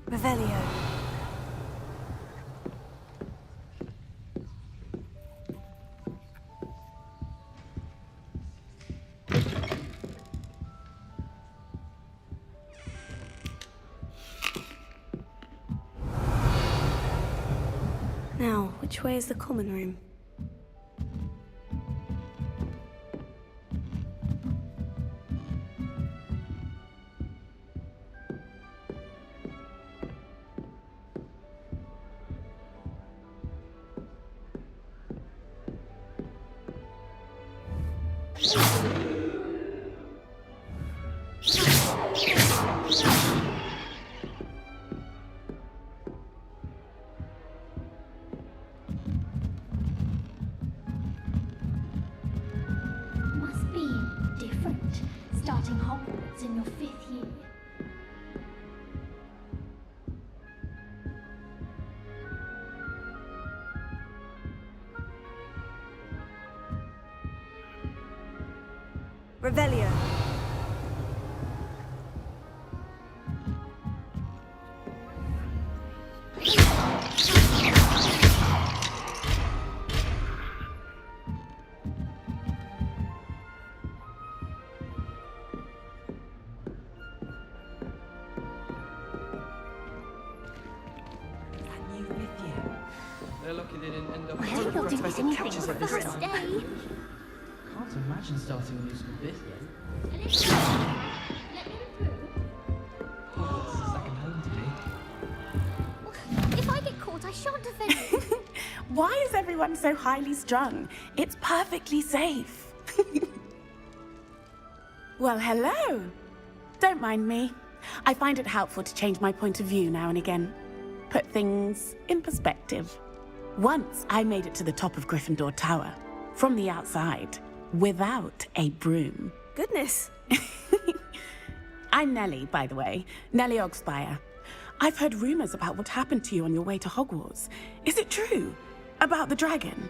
Revelio. Now, which way is the common room? Must be different, starting Hogwarts in your 5th year. Revelio. They're lucky they didn't end up I hope you'll do Professor anything catches for it the this first time. day. Can't imagine starting a new school this year. Hogwarts is a second home to me. If I get caught, I shan't offend. Why is everyone so highly strung? It's perfectly safe. Well, hello. Don't mind me. I find it helpful to change my point of view now and again. Put things in perspective. Once I made it to the top of Gryffindor Tower, from the outside, without a broom. Goodness. I'm Nellie, by the way. Nellie Ogspire. I've heard rumors about what happened to you on your way to Hogwarts. Is it true? About the dragon?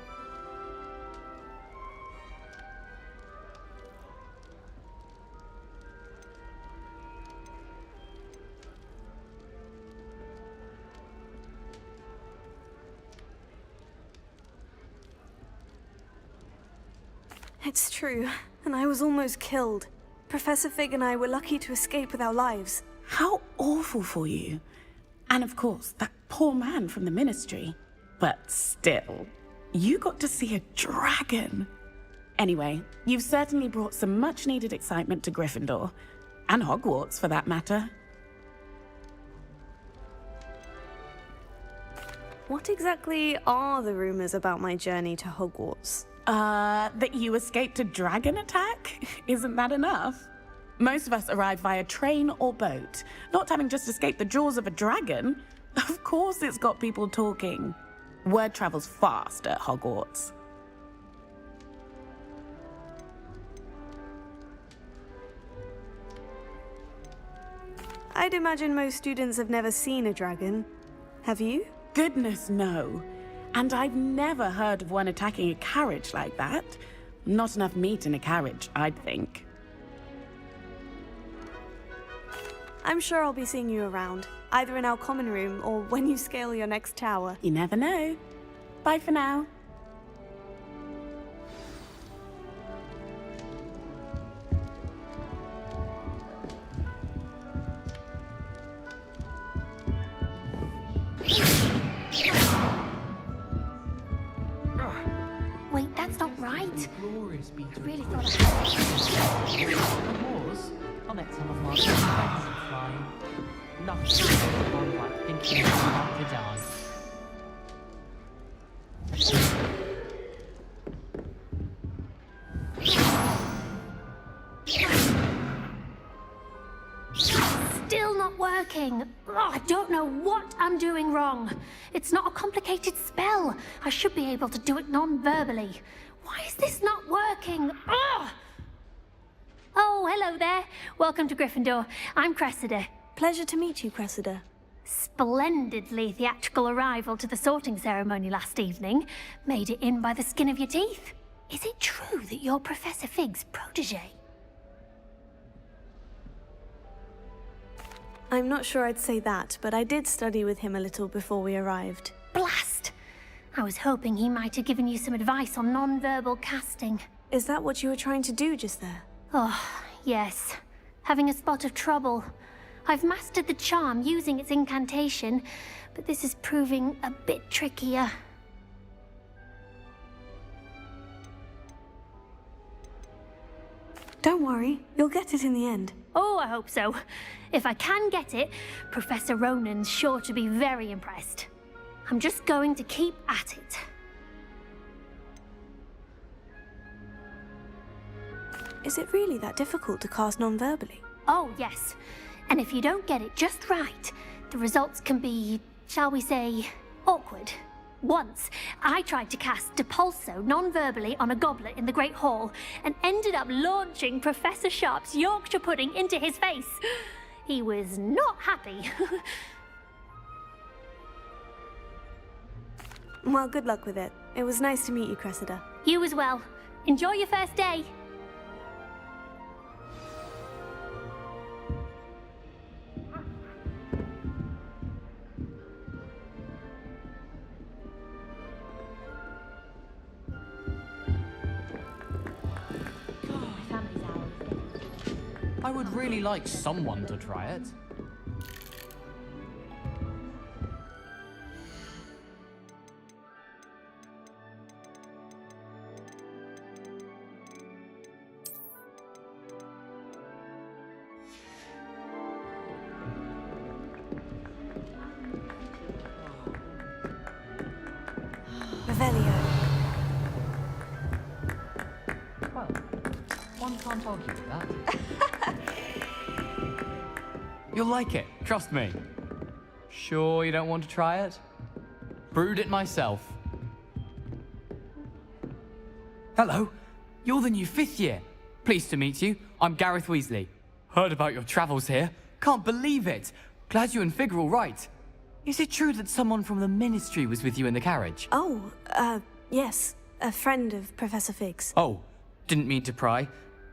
It's true, and I was almost killed. Professor Fig and I were lucky to escape with our lives. How awful for you. And of course, that poor man from the Ministry. But still, you got to see a dragon. Anyway, you've certainly brought some much-needed excitement to Gryffindor. And Hogwarts, for that matter. What exactly are the rumors about my journey to Hogwarts? That you escaped a dragon attack? Isn't that enough? Most of us arrive via train or boat, not having just escaped the jaws of a dragon. Of course it's got people talking. Word travels fast at Hogwarts. I'd imagine most students have never seen a dragon. Have you? Goodness, no. And I've never heard of one attacking a carriage like that. Not enough meat in a carriage, I'd think. I'm sure I'll be seeing you around, either in our common room or when you scale your next tower. You never know. Bye for now. Wait, that's not right. Glorious beat. I really thought I had Wars? I met some of my best friends in flying. Nothing like thinking about to die. Still not working. I don't know what I'm doing wrong. It's not a complicated spell. I should be able to do it non-verbally. Why is this not working? Ugh! Oh, hello there. Welcome to Gryffindor. I'm Cressida. Pleasure to meet you, Cressida. Splendidly theatrical arrival to the sorting ceremony last evening. Made it in by the skin of your teeth. Is it true that you're Professor Fig's protege? I'm not sure I'd say that, but I did study with him a little before we arrived. Blast! I was hoping he might have given you some advice on non-verbal casting. Is that what you were trying to do just there? Oh, yes. Having a spot of trouble. I've mastered the charm using its incantation, but this is proving a bit trickier. Don't worry, you'll get it in the end. Oh, I hope so. If I can get it, Professor Ronan's sure to be very impressed. I'm just going to keep at it. Is it really that difficult to cast non-verbally? Oh, yes. And if you don't get it just right, the results can be, shall we say, awkward. Once, I tried to cast Depulso non-verbally on a goblet in the Great Hall and ended up launching Professor Sharp's Yorkshire pudding into his face. He was not happy. Well, good luck with it. It was nice to meet you, Cressida. You as well. Enjoy your first day. I would really like someone to try it. Revelio. Well, one can't argue with that. You'll like it, trust me. Sure you don't want to try it? Brewed it myself. Hello, you're the new 5th year. Pleased to meet you. I'm Gareth Weasley. Heard about your travels here. Can't believe it. Glad you and Fig are all right. Is it true that someone from the Ministry was with you in the carriage? Oh, yes. A friend of Professor Fig's. Oh, didn't mean to pry.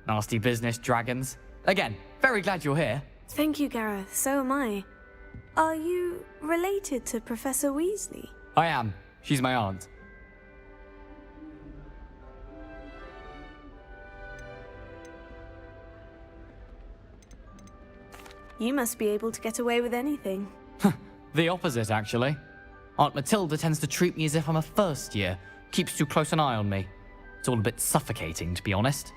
Nasty business, dragons. Again, very glad you're here. Thank you, Gareth. So am I. Are you related to Professor Weasley? I am. She's my aunt. You must be able to get away with anything. The opposite, actually. Aunt Matilda tends to treat me as if I'm a first year. Keeps too close an eye on me. It's all a bit suffocating, to be honest.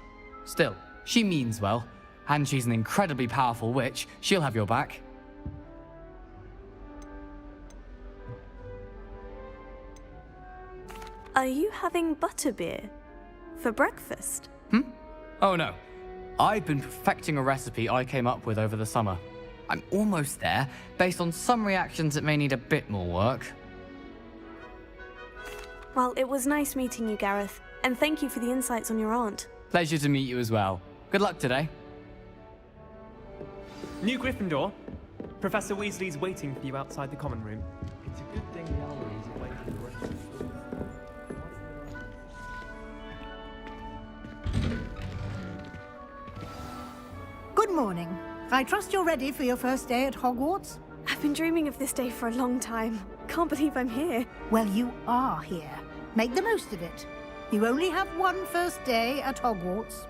Still, she means well. And she's an incredibly powerful witch. She'll have your back. Are you having butterbeer for breakfast? Oh no. I've been perfecting a recipe I came up with over the summer. I'm almost there, based on some reactions that may need a bit more work. Well, it was nice meeting you, Gareth. And thank you for the insights on your aunt. Pleasure to meet you as well. Good luck today. New Gryffindor. Professor Weasley's waiting for you outside the common room. It's a good thing the army isn't waiting for the rest of the school. Good morning. I trust you're ready for your first day at Hogwarts? I've been dreaming of this day for a long time. Can't believe I'm here. Well, you are here. Make the most of it. You only have one first day at Hogwarts.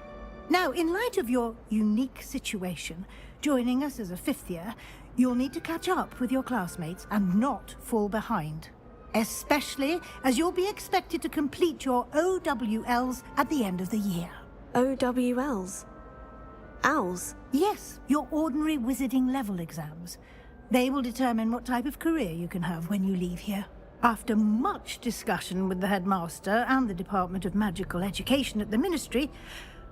Now, in light of your unique situation, joining us as a 5th year, you'll need to catch up with your classmates and not fall behind. Especially as you'll be expected to complete your OWLs at the end of the year. OWLs? Owls? Yes, your ordinary wizarding level exams. They will determine what type of career you can have when you leave here. After much discussion with the headmaster and the Department of Magical Education at the Ministry,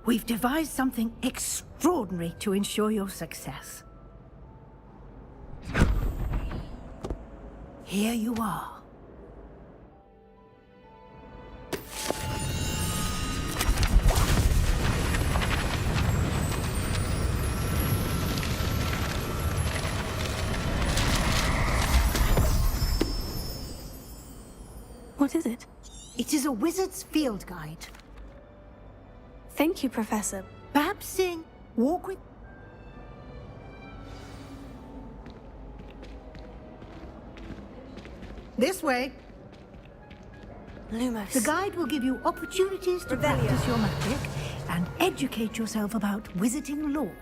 we've devised something extraordinary to ensure your success. Here you are. What is it? It is a wizard's field guide. Thank you, Professor. Perhaps sing, walk with... This way. Lumos. The guide will give you opportunities to Revelio. practice your magic and educate yourself about wizarding lore.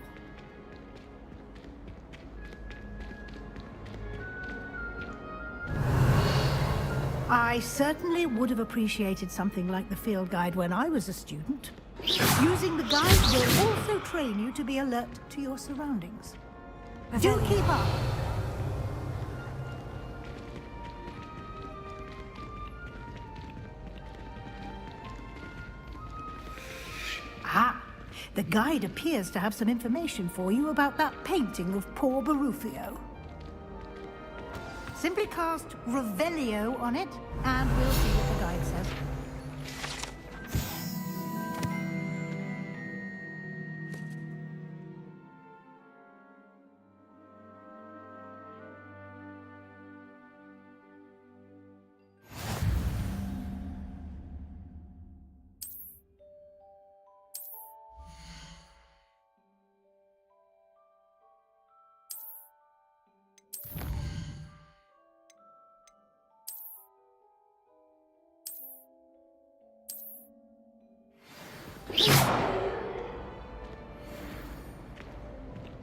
I certainly would have appreciated something like the field guide when I was a student. Using the guide will also train you to be alert to your surroundings. Do keep up. Ah, the guide appears to have some information for you about that painting of poor Barufio. Simply cast Revelio on it, and we'll see what the guide says.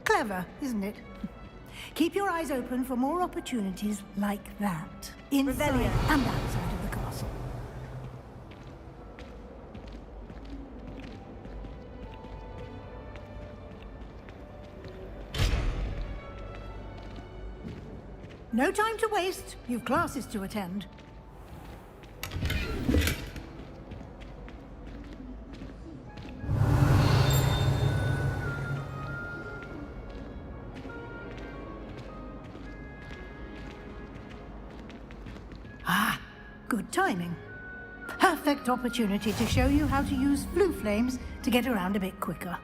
Clever, isn't it? Keep your eyes open for more opportunities like that, inside Revelio. and outside of the castle. No time to waste. You've classes to attend. Good timing. Perfect opportunity to show you how to use blue flames to get around a bit quicker.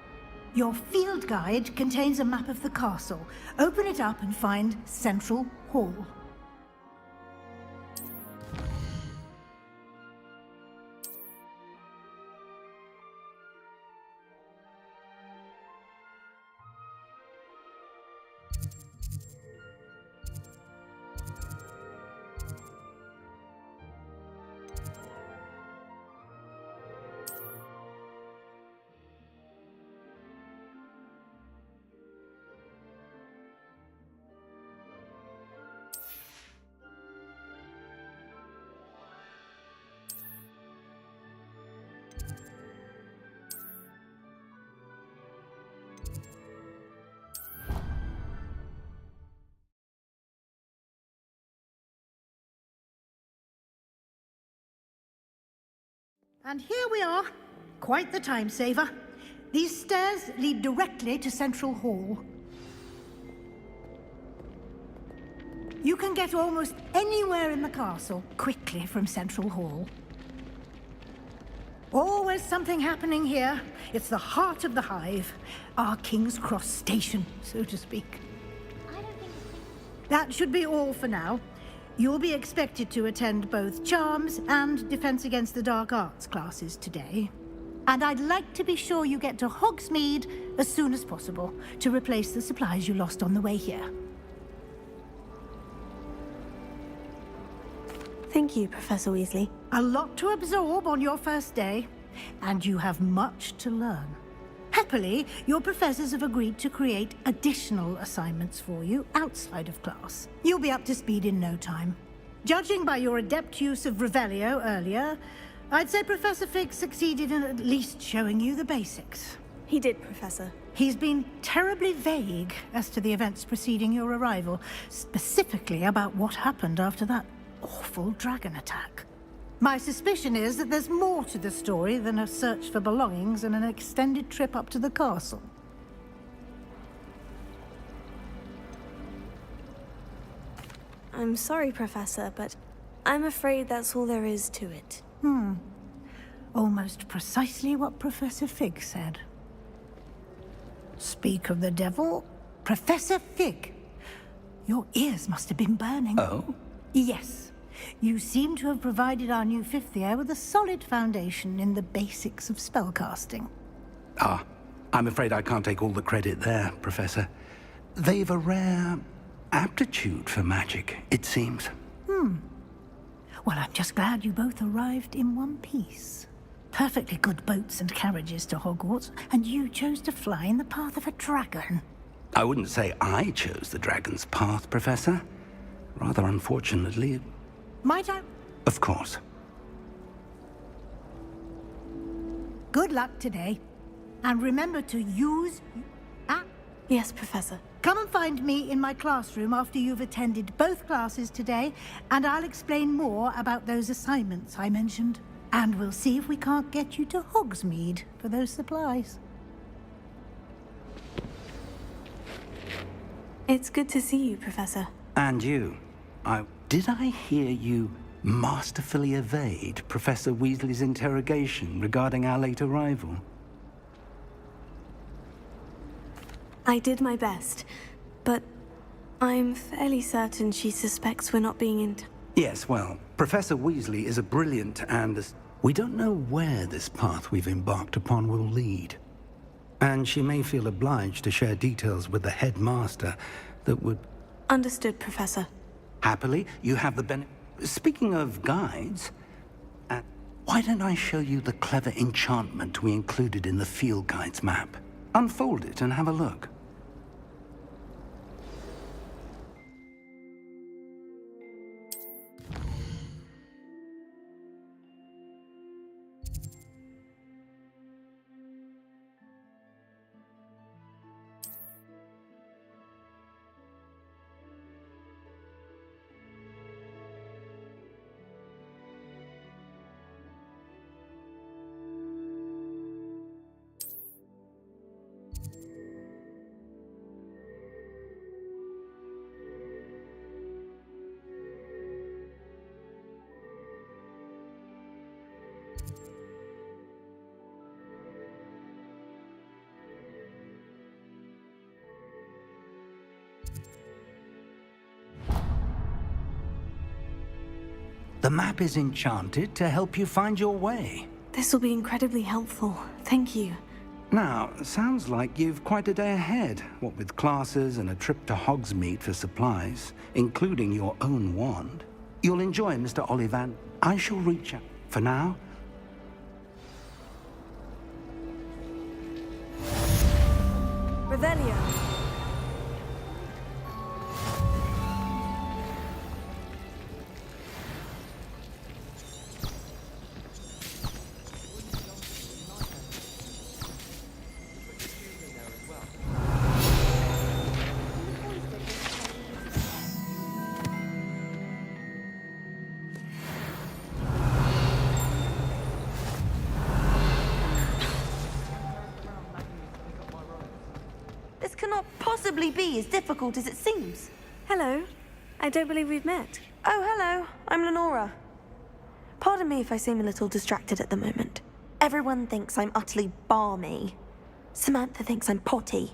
Your field guide contains a map of the castle. Open it up and find Central Hall. And here we are. Quite the time saver. These stairs lead directly to Central Hall. You can get almost anywhere in the castle quickly from Central Hall. Always something happening here. It's the heart of the hive. Our King's Cross station, so to speak. That should be all for now. You'll be expected to attend both Charms and Defense Against the Dark Arts classes today. And I'd like to be sure you get to Hogsmeade as soon as possible to replace the supplies you lost on the way here. Thank you, Professor Weasley. A lot to absorb on your first day, and you have much to learn. Happily, your professors have agreed to create additional assignments for you outside of class. You'll be up to speed in no time. Judging by your adept use of Revelio earlier, I'd say Professor Fig succeeded in at least showing you the basics. He did, Professor. He's been terribly vague as to the events preceding your arrival, specifically about what happened after that awful dragon attack. My suspicion is that there's more to the story than a search for belongings and an extended trip up to the castle. I'm sorry, Professor, but I'm afraid that's all there is to it. Almost precisely what Professor Fig said. Speak of the devil, Professor Fig. Your ears must have been burning. Oh? Yes. You seem to have provided our new fifth year with a solid foundation in the basics of spellcasting. Ah, I'm afraid I can't take all the credit there, Professor. They've a rare aptitude for magic, it seems. Well, I'm just glad you both arrived in one piece. Perfectly good boats and carriages to Hogwarts, and you chose to fly in the path of a dragon. I wouldn't say I chose the dragon's path, Professor. Rather unfortunately, Might I? of course. Good luck today. And remember to use... Yes, Professor. Come and find me in my classroom after you've attended both classes today, and I'll explain more about those assignments I mentioned. And we'll see if we can't get you to Hogsmeade for those supplies. It's good to see you, Professor. And you. Did I hear you masterfully evade Professor Weasley's interrogation regarding our late arrival? I did my best, but I'm fairly certain she suspects we're not being Yes, well, Professor Weasley is a brilliant and... We don't know where this path we've embarked upon will lead. And she may feel obliged to share details with the headmaster that would... Understood, Professor. Happily, you have the benefit... Speaking of guides, why don't I show you the clever enchantment we included in the field guide's map? Unfold it and have a look. The map is enchanted to help you find your way. This will be incredibly helpful. Thank you. Now, sounds like you've quite a day ahead, what with classes and a trip to Hogsmeade for supplies, including your own wand. You'll enjoy Mr. Ollivander. I shall reach out. For now, Revelio. This cannot possibly be as difficult as it seems. Hello. I don't believe we've met. Oh, hello. I'm Lenora. Pardon me if I seem a little distracted at the moment. Everyone thinks I'm utterly balmy. Samantha thinks I'm potty.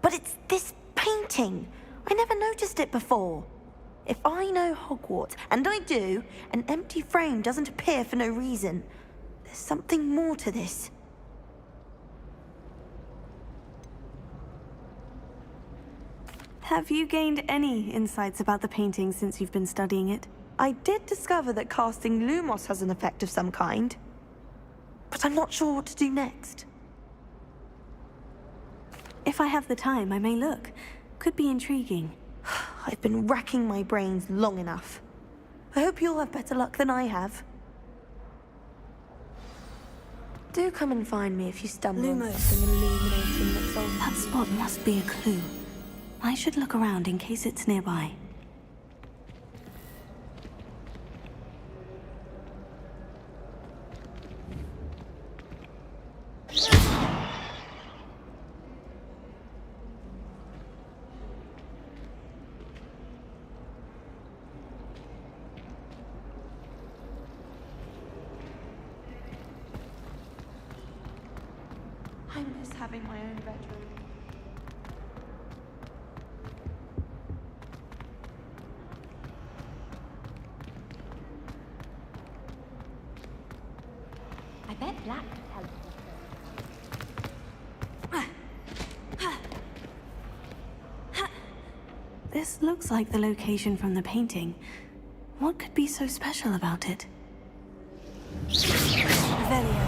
But it's this painting. I never noticed it before. If I know Hogwarts, and I do, an empty frame doesn't appear for no reason. There's something more to this. Have you gained any insights about the painting since you've been studying it? I did discover that casting Lumos has an effect of some kind. But I'm not sure what to do next. If I have the time, I may look. Could be intriguing. I've been racking my brains long enough. I hope you'll have better luck than I have. Do come and find me if you stumble on something illuminating that's on. That spot must be a clue. I should look around in case it's nearby. I miss having my own bedroom. I bet Black could help. This looks like the location from the painting. What could be so special about it? Revelio.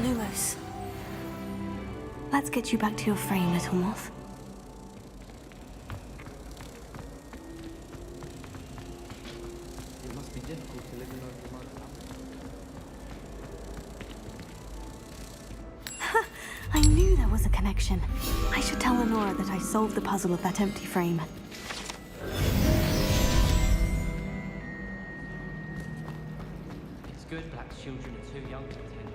Lumos. Let's get you back to your frame, little moth. It must be difficult to live in over the month. I knew there was a connection. I should tell Lenora that I solved the puzzle of that empty frame. It's good black children are too young to attend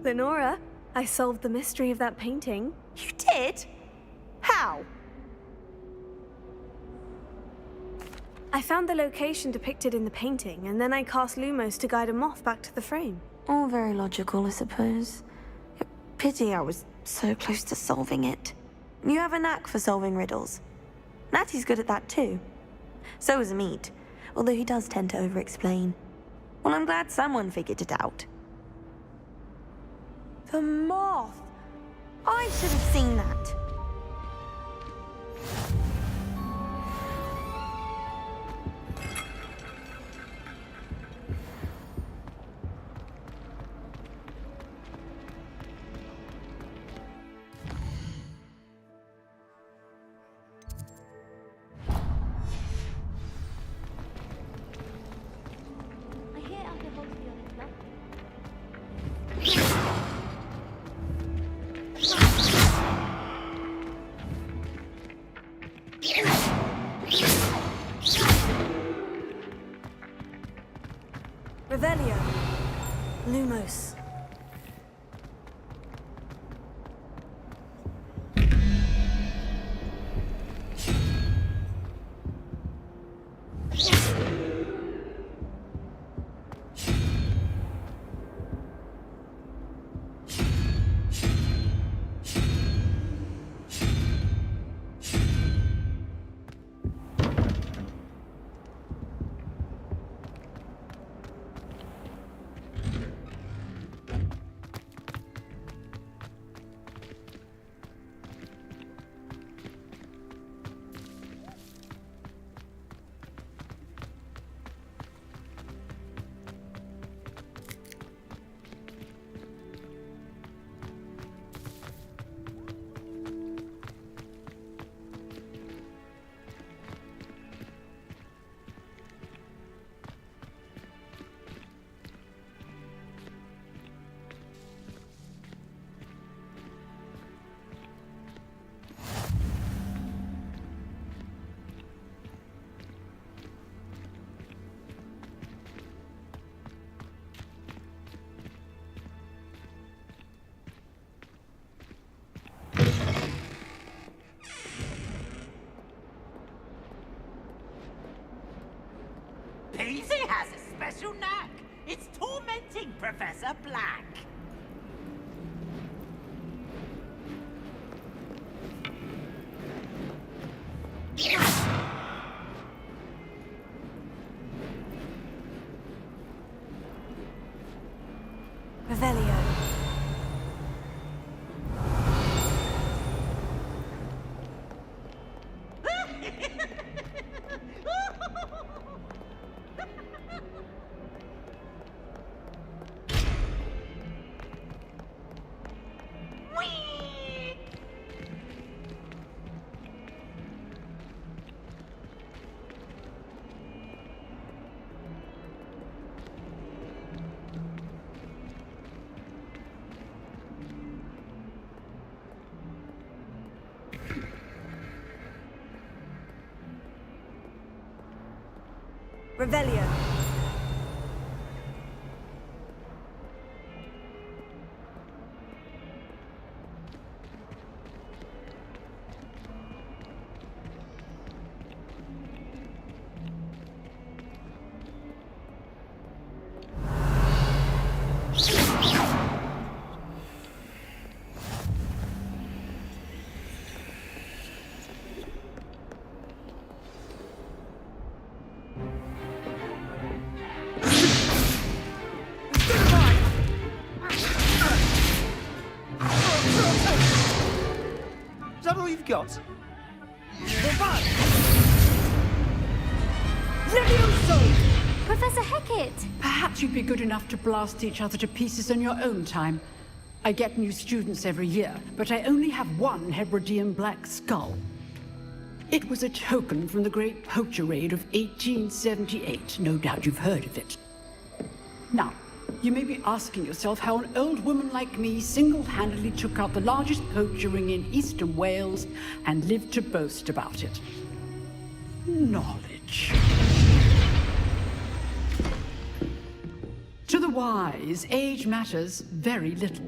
Hogwarts. Lenora, I solved the mystery of that painting. You did? How? I found the location depicted in the painting, and then I cast Lumos to guide a moth back to the frame. All very logical, I suppose. Pity I was so close to solving it. You have a knack for solving riddles. Natty's good at that too. So is Meat, although he does tend to over-explain. Well, I'm glad someone figured it out. The moth! I should have seen that. Revelio. Lumos. Daisy has a special knack. It's tormenting Professor Black. Revelio. Revelio. that all you've got? Levioso! Professor Hecat! Perhaps you'd be good enough to blast each other to pieces in your own time. I get new students every year, but I only have one Hebridean black skull. It was a token from the Great Poacher Raid of 1878. No doubt you've heard of it. Now, you may be asking yourself how an old woman like me single-handedly took out the largest poacher ring in eastern Wales and lived to boast about it. Knowledge. To the wise, age matters very little.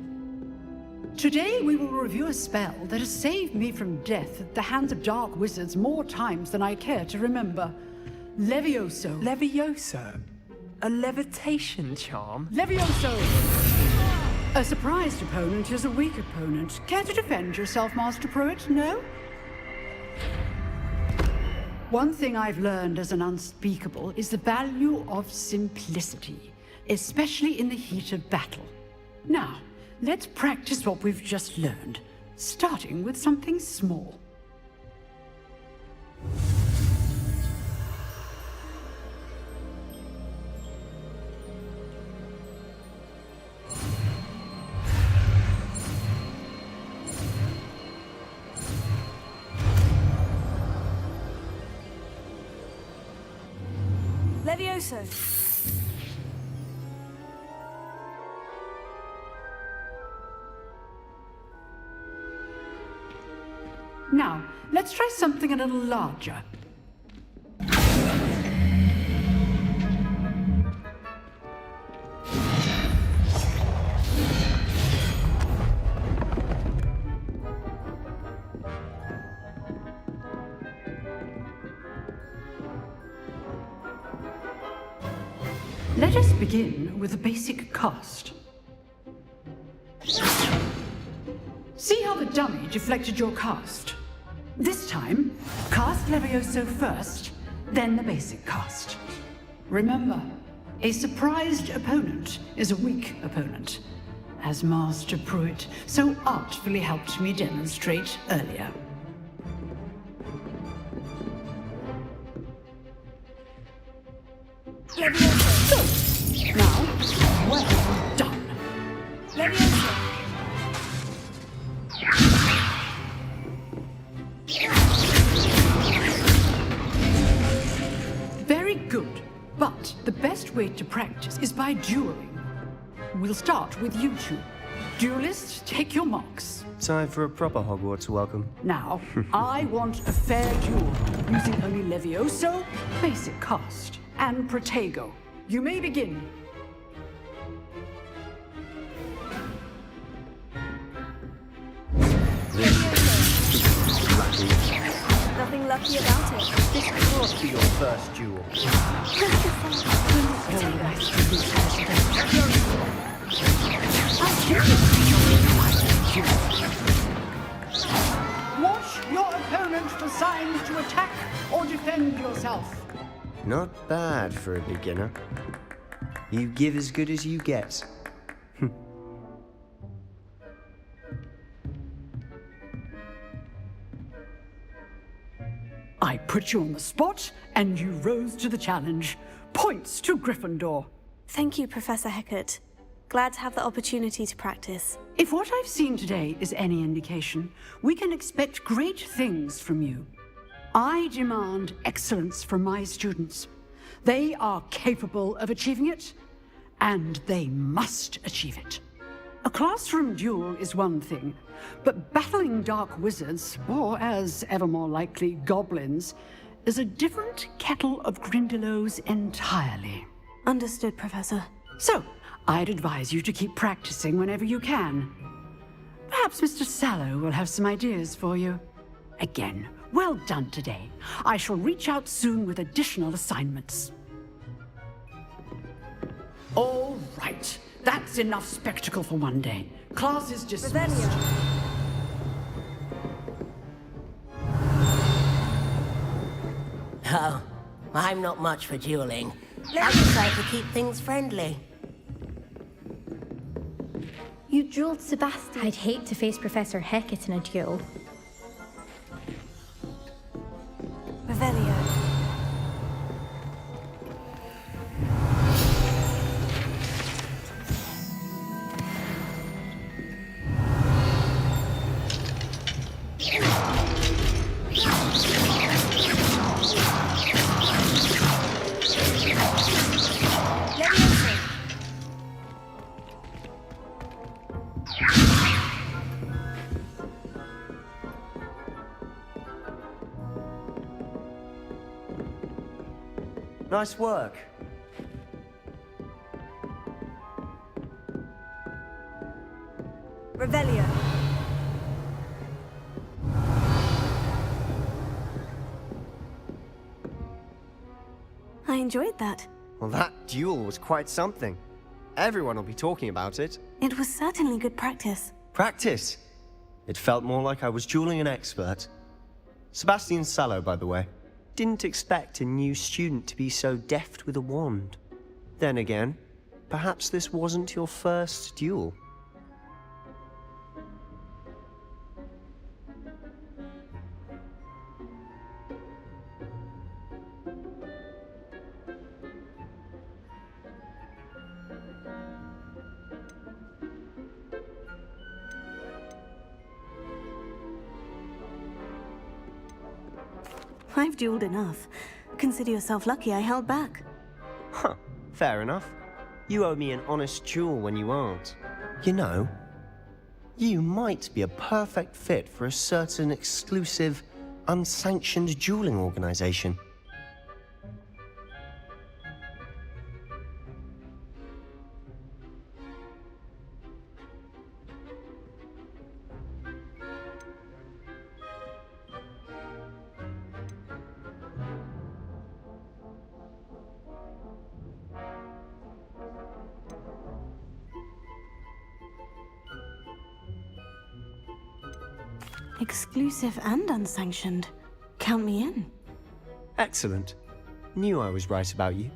Today we will review a spell that has saved me from death at the hands of dark wizards more times than I care to remember. Levioso. Levioso? A levitation charm? Levioso! A surprised opponent is a weak opponent. Care to defend yourself, Master Pruitt? No? One thing I've learned as an unspeakable is the value of simplicity, especially in the heat of battle. Now, let's practice what we've just learned, starting with something small. Levioso. Now, let's try something a little larger. Let us begin with a basic cast. See how the dummy deflected your cast? This time, cast Levioso first, then the basic cast. Remember, a surprised opponent is a weak opponent, as Master Pruitt so artfully helped me demonstrate earlier. Levioso. Now, well done. Levioso. Very good, but the best way to practice is by dueling. We'll start with you two. Duelists, take your marks. Time for a proper Hogwarts welcome. Now, I want a fair duel, using only Levioso, basic cast, and Protego. You may begin. Nothing lucky about it. This can't be your first duel. Watch your opponent for signs to attack or defend yourself. Not bad for a beginner. You give as good as you get. I put you on the spot, and you rose to the challenge. Points to Gryffindor. Thank you, Professor Hecat. Glad to have the opportunity to practice. If what I've seen today is any indication, we can expect great things from you. I demand excellence from my students. They are capable of achieving it, and they must achieve it. A classroom duel is one thing, but battling dark wizards, or as ever more likely, goblins, is a different kettle of Grindylows entirely. Understood, Professor. So, I'd advise you to keep practicing whenever you can. Perhaps Mr. Sallow will have some ideas for you. Again, well done today. I shall reach out soon with additional assignments. All right. That's enough spectacle for one day. Class is dismissed. Oh, I'm not much for dueling. I just like to keep things friendly. You dueled Sebastian. I'd hate to face Professor Hecat in a duel. Nice work. Revelio. I enjoyed that. Well, that duel was quite something. Everyone will be talking about it. It was certainly good practice. Practice? It felt more like I was dueling an expert. Sebastian Sallow, by the way. Didn't expect a new student to be so deft with a wand. Then again, perhaps this wasn't your first duel. I've dueled enough. Consider yourself lucky I held back. Huh, fair enough. You owe me an honest duel when you aren't. You know, you might be a perfect fit for a certain exclusive, unsanctioned dueling organization. Exclusive and unsanctioned. Count me in. Excellent. Knew I was right about you.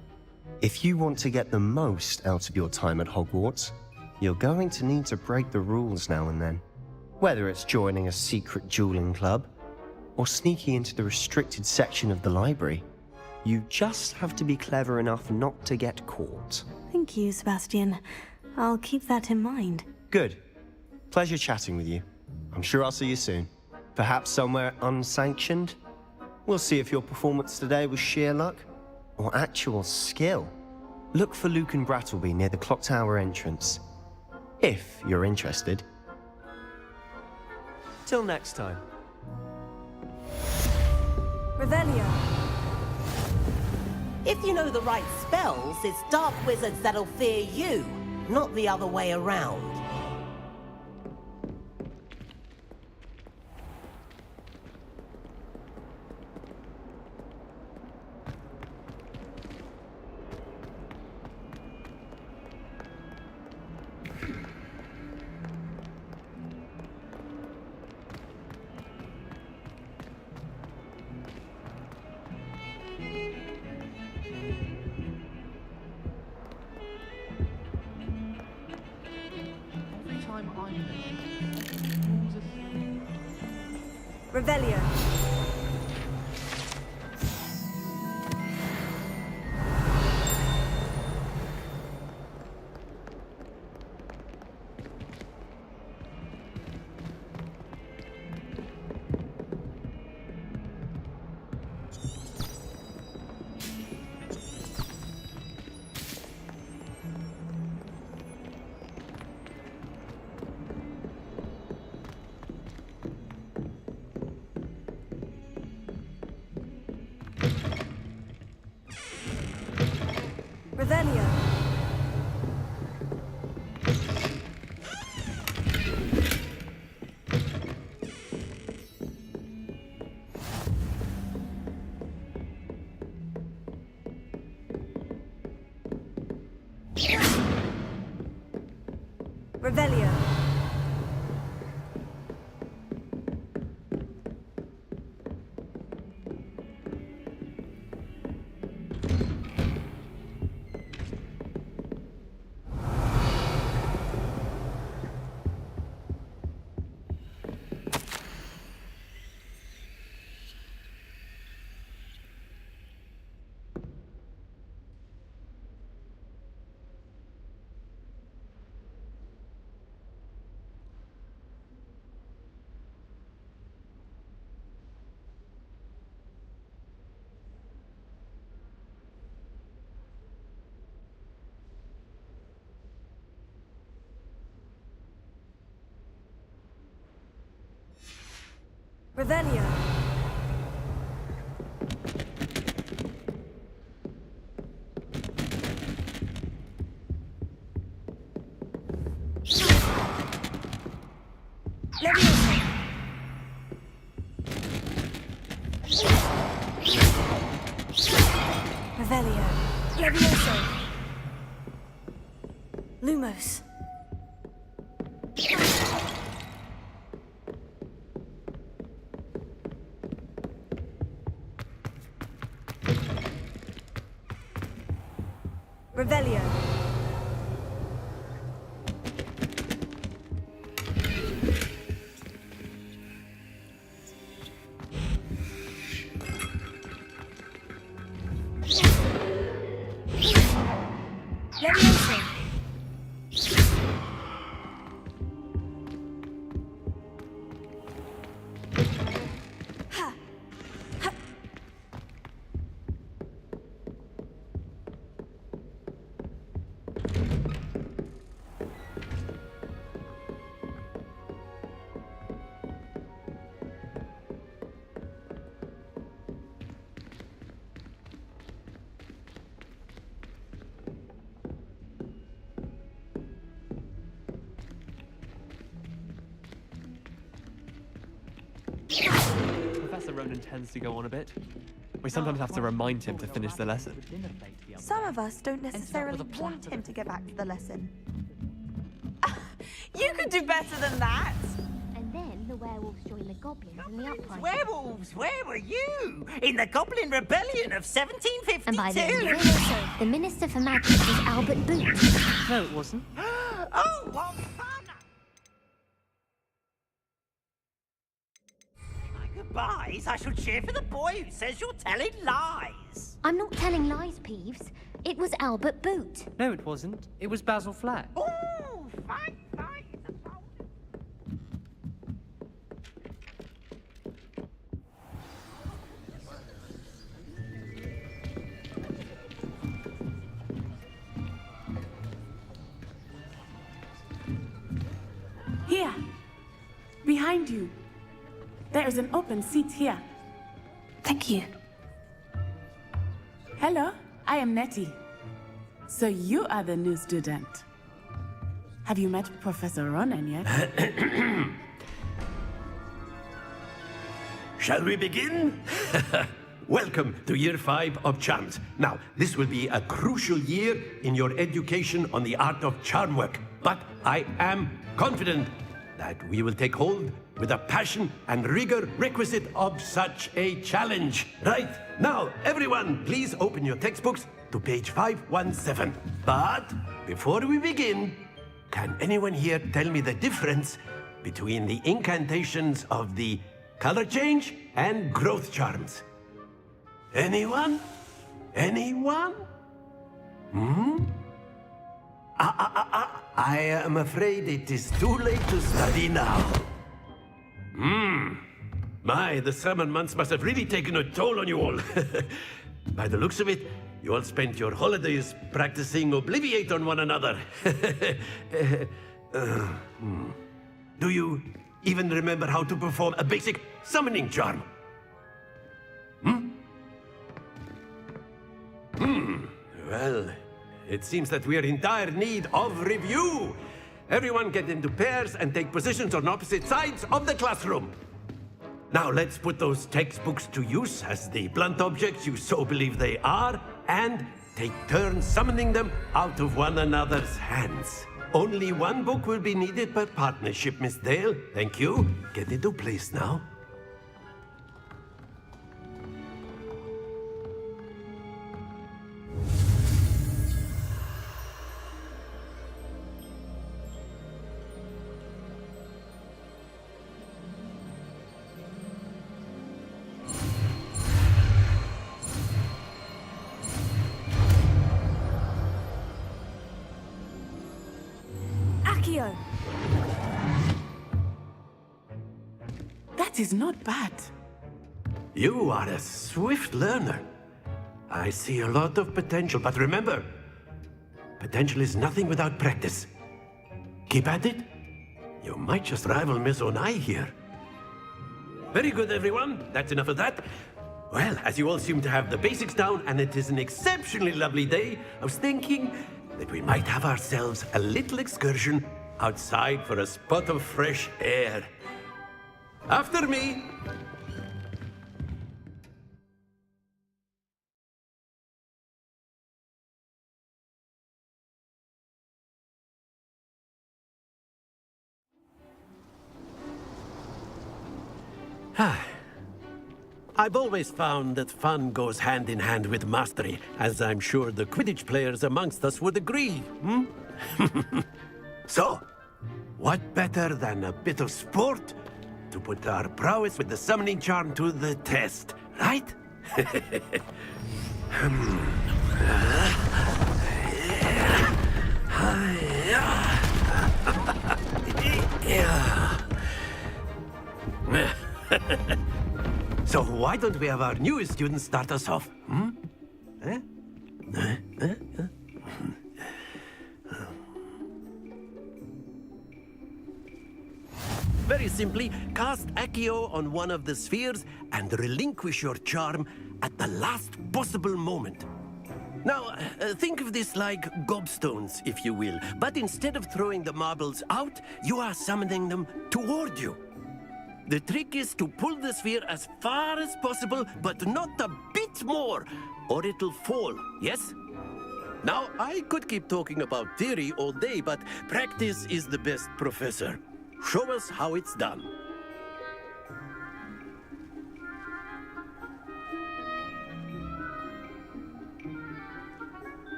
If you want to get the most out of your time at Hogwarts, you're going to need to break the rules now and then. Whether it's joining a secret dueling club, or sneaking into the restricted section of the library, you just have to be clever enough not to get caught. Thank you, Sebastian. I'll keep that in mind. Good. Pleasure chatting with you. I'm sure I'll see you soon. Perhaps somewhere unsanctioned? We'll see if your performance today was sheer luck or actual skill. Look for Luke and Brattleby near the clock tower entrance, if you're interested. Till next time. Revelio. If you know the right spells, it's dark wizards that'll fear you, not the other way around. Revelio. Revelio. Revelio. Revelio. Levioso. Revelio. Levioso. Lumos. Revelio. Levioso. Ha. Ha. Professor Ronan tends to go on a bit. We sometimes have to remind him to finish the lesson. Some of us don't necessarily want him to get back to the lesson. You could do better than that! And then the werewolves join the goblins in the uprising. Werewolves, where were you? In the Goblin Rebellion of 1752? And by the end of the Minister for Magic was Albert Boot. No, it wasn't. Oh, what fun! My goodbyes, I shall cheer for the boy who says you're telling lies. I'm not telling lies, Peeves. It was Albert Boot. No, it wasn't. It was Basil Flack. Oh, fine, fine. Here. Behind you. There is an open seat here. Thank you. Hello, I am Nettie. So you are the new student. Have you met Professor Ronan yet? Shall we begin? Welcome to Year 5 of Charms. Now, this will be a crucial year in your education on the art of charm work. But I am confident that we will take hold with the passion and rigor requisite of such a challenge. Right, now, everyone, please open your textbooks to page 517. But before we begin, can anyone here tell me the difference between the incantations of the color change and growth charms? Anyone? Anyone? I am afraid it is too late to study now. My, the summer months must have really taken a toll on you all. By the looks of it, you all spent your holidays practicing Obliviate on one another. Do you even remember how to perform a basic summoning charm? Well, it seems that we are in dire need of review. Everyone get into pairs and take positions on opposite sides of the classroom. Now let's put those textbooks to use as the blunt objects you so believe they are, and take turns summoning them out of one another's hands. Only one book will be needed per partnership, Miss Dale. Thank you. Get into place now. That is not bad. You are a swift learner. I see a lot of potential, but remember, potential is nothing without practice. Keep at it. You might just rival Miss Onai here. Very good, everyone. That's enough of that. Well, as you all seem to have the basics down, and it is an exceptionally lovely day, I was thinking that we might have ourselves a little excursion outside for a spot of fresh air. After me! I've always found that fun goes hand in hand with mastery, as I'm sure the Quidditch players amongst us would agree, hmm? So, what better than a bit of sport to put our prowess with the summoning charm to the test, right? So why don't we have our newest student start us off? Hmm? Very simply, cast Accio on one of the spheres and relinquish your charm at the last possible moment. Now, think of this like gobstones, if you will, but instead of throwing the marbles out, you are summoning them toward you. The trick is to pull the sphere as far as possible, but not a bit more, or it'll fall, yes? Now, I could keep talking about theory all day, but practice is the best professor. Show us how it's done.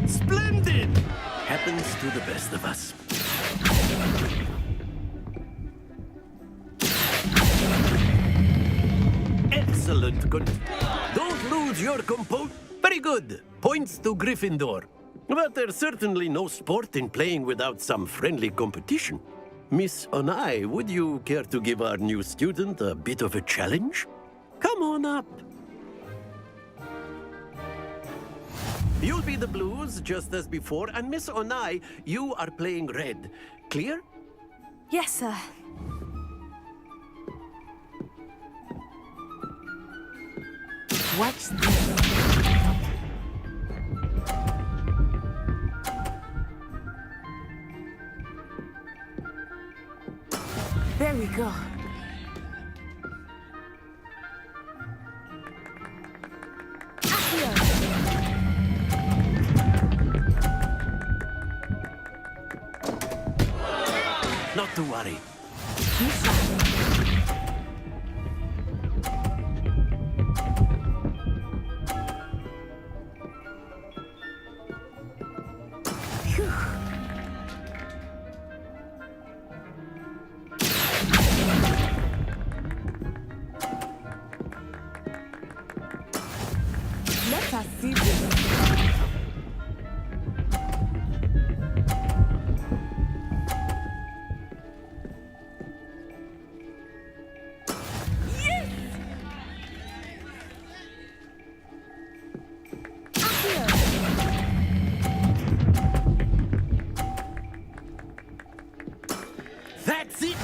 Splendid! Happens to the best of us. Excellent, good. Don't lose your composure. Very good. Points to Gryffindor. But there's certainly no sport in playing without some friendly competition. Miss Onai, would you care to give our new student a bit of a challenge? Come on up. You'll be the blues, just as before, and Miss Onai, you are playing red. Clear? Yes, sir. Watch this. There we go. Not to worry. Let us see this. That's it!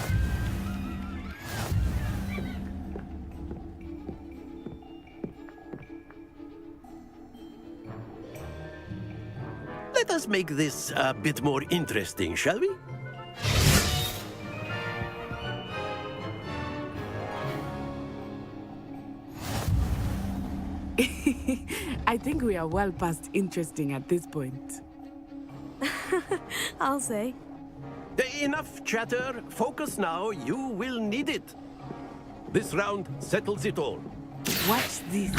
Let us make this a bit more interesting, shall we? I think we are well past interesting at this point. I'll say. Enough chatter. Focus now. You will need it. This round settles it all. Watch this.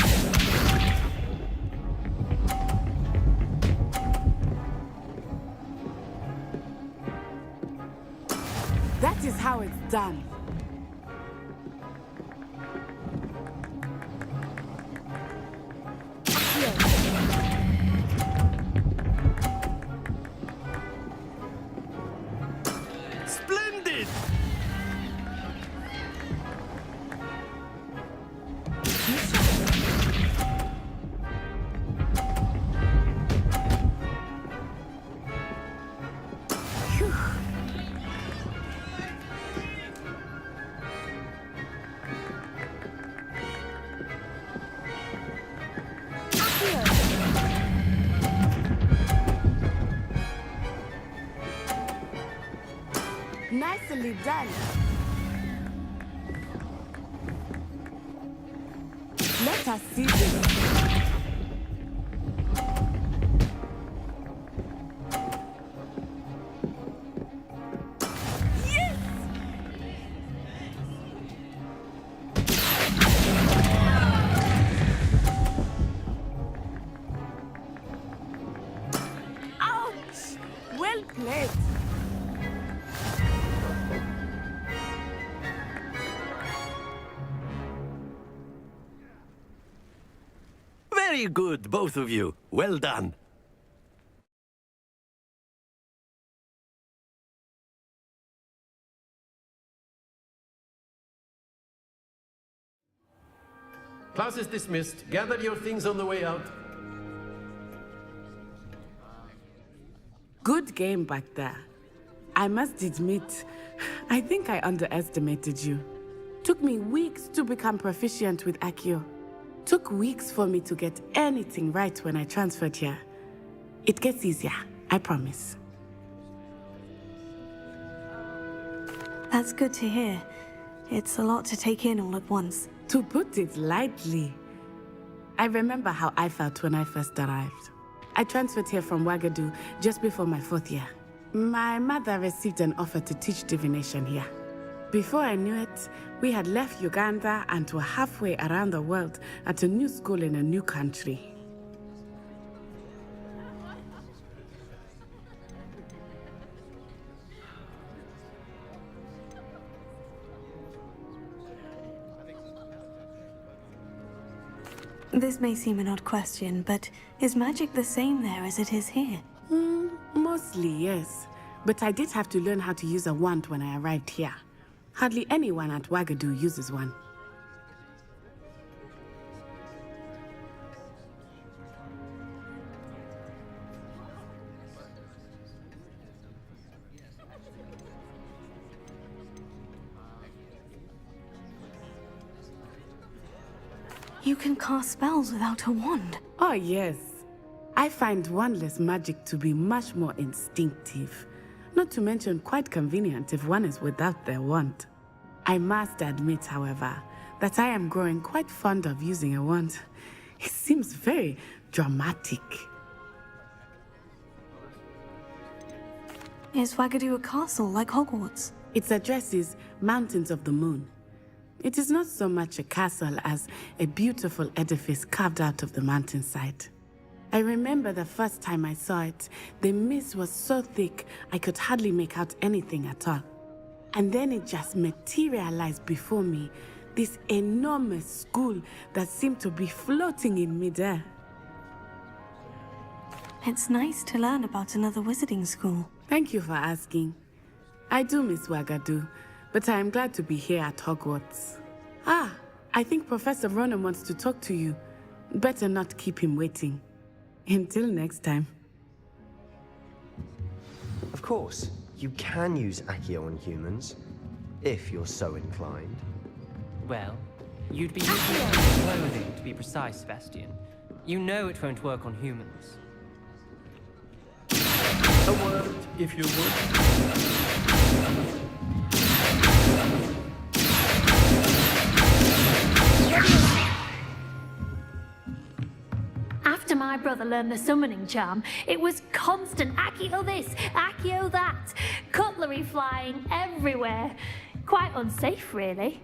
That is how it's done. Splendid! Nicely done. Let us see this. Well played. Very good, both of you. Well done. Class is dismissed. Gather your things on the way out. Good game back there. I must admit, I think I underestimated you. Took me weeks to become proficient with Accio. Took weeks for me to get anything right when I transferred here. It gets easier, I promise. That's good to hear. It's a lot to take in all at once. To put it lightly, I remember how I felt when I first arrived. I transferred here from Ouagadougou just before my 4th year. My mother received an offer to teach divination here. Before I knew it, we had left Uganda and were halfway around the world at a new school in a new country. This may seem an odd question, but is magic the same there as it is here? Mostly, yes. But I did have to learn how to use a wand when I arrived here. Hardly anyone at Ouagadougou uses one. You can cast spells without a wand. Oh, yes. I find wandless magic to be much more instinctive. Not to mention quite convenient if one is without their wand. I must admit, however, that I am growing quite fond of using a wand. It seems very dramatic. Is Ouagadougou a castle like Hogwarts? Its address is Mountains of the Moon. It is not so much a castle as a beautiful edifice carved out of the mountainside. I remember the first time I saw it, the mist was so thick I could hardly make out anything at all. And then it just materialized before me, this enormous school that seemed to be floating in midair. It's nice to learn about another wizarding school. Thank you for asking. I do miss Ouagadougou, but I am glad to be here at Hogwarts. Ah, I think Professor Ronan wants to talk to you. Better not keep him waiting. Until next time. Of course, you can use Accio on humans, if you're so inclined. Well, you'd be using it on clothing, to be precise, Sebastian. You know it won't work on humans. A word, if you would. After my brother learned the summoning charm, it was constant Accio this, Accio that, cutlery flying everywhere. Quite unsafe, really.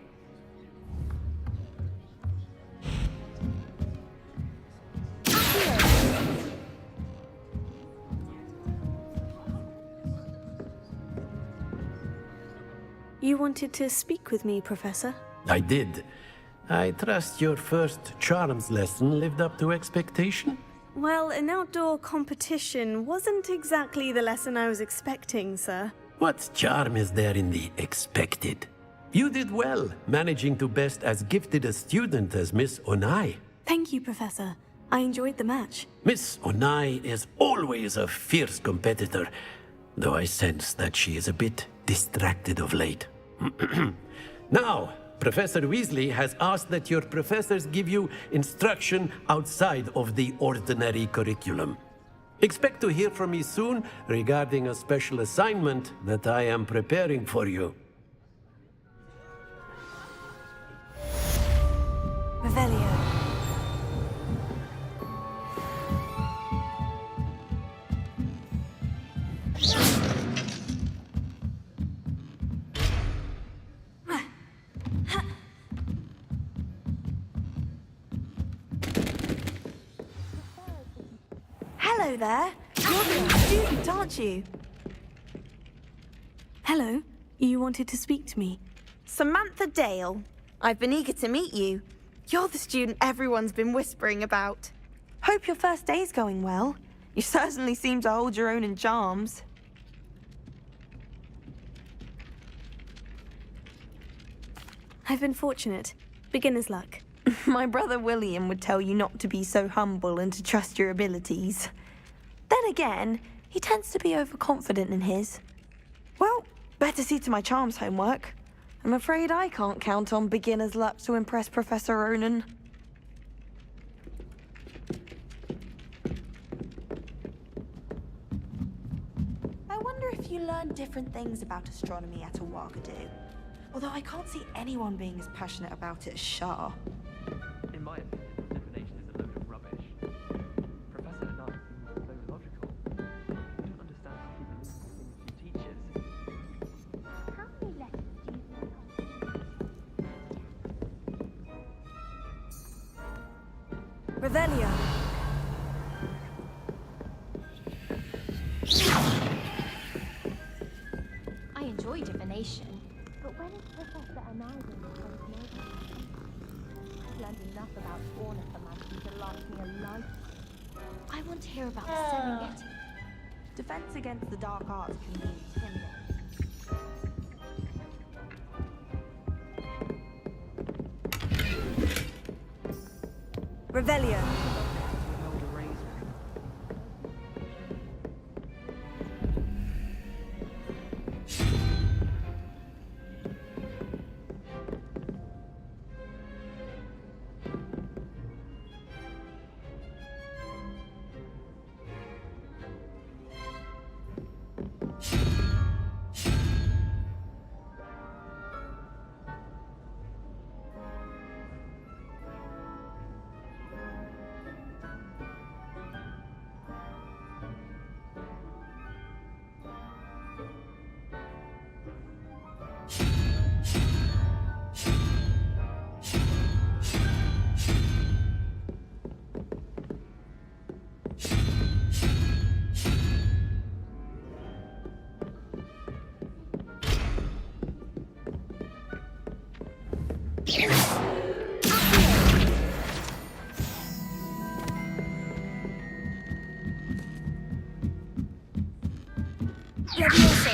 You wanted to speak with me, Professor? I did. I trust your first charms lesson lived up to expectation? Well, an outdoor competition wasn't exactly the lesson I was expecting, sir. What charm is there in the expected? You did well, managing to best as gifted a student as Miss Onai. Thank you, Professor. I enjoyed the match. Miss Onai is always a fierce competitor, though I sense that she is a bit distracted of late. Now, Professor Weasley has asked that your professors give you instruction outside of the ordinary curriculum. Expect to hear from me soon regarding a special assignment that I am preparing for you. Revelio. Hello there. You're the student, aren't you? Hello. You wanted to speak to me? Samantha Dale. I've been eager to meet you. You're the student everyone's been whispering about. Hope your first day's going well. You certainly seem to hold your own in charms. I've been fortunate. Beginner's luck. My brother William would tell you not to be so humble and to trust your abilities. Then again, he tends to be overconfident in his. Well, better see to my charms homework. I'm afraid I can't count on beginner's luck to impress Professor Ronan. I wonder if you learn different things about astronomy at Ouagadougou. Although I can't see anyone being as passionate about it as Shah. In my opinion, divination is a load of rubbish. Professor and I seem so logical. I don't understand how people listen to things she teaches. How many letters do you think Revelio. I enjoy divination, but when is Professor Anarden becomes noble? I've learned enough about ornithology to last me a life. I want to hear about the Serengeti. Defense against the dark arts can be intimidating. Revelio. Levioso.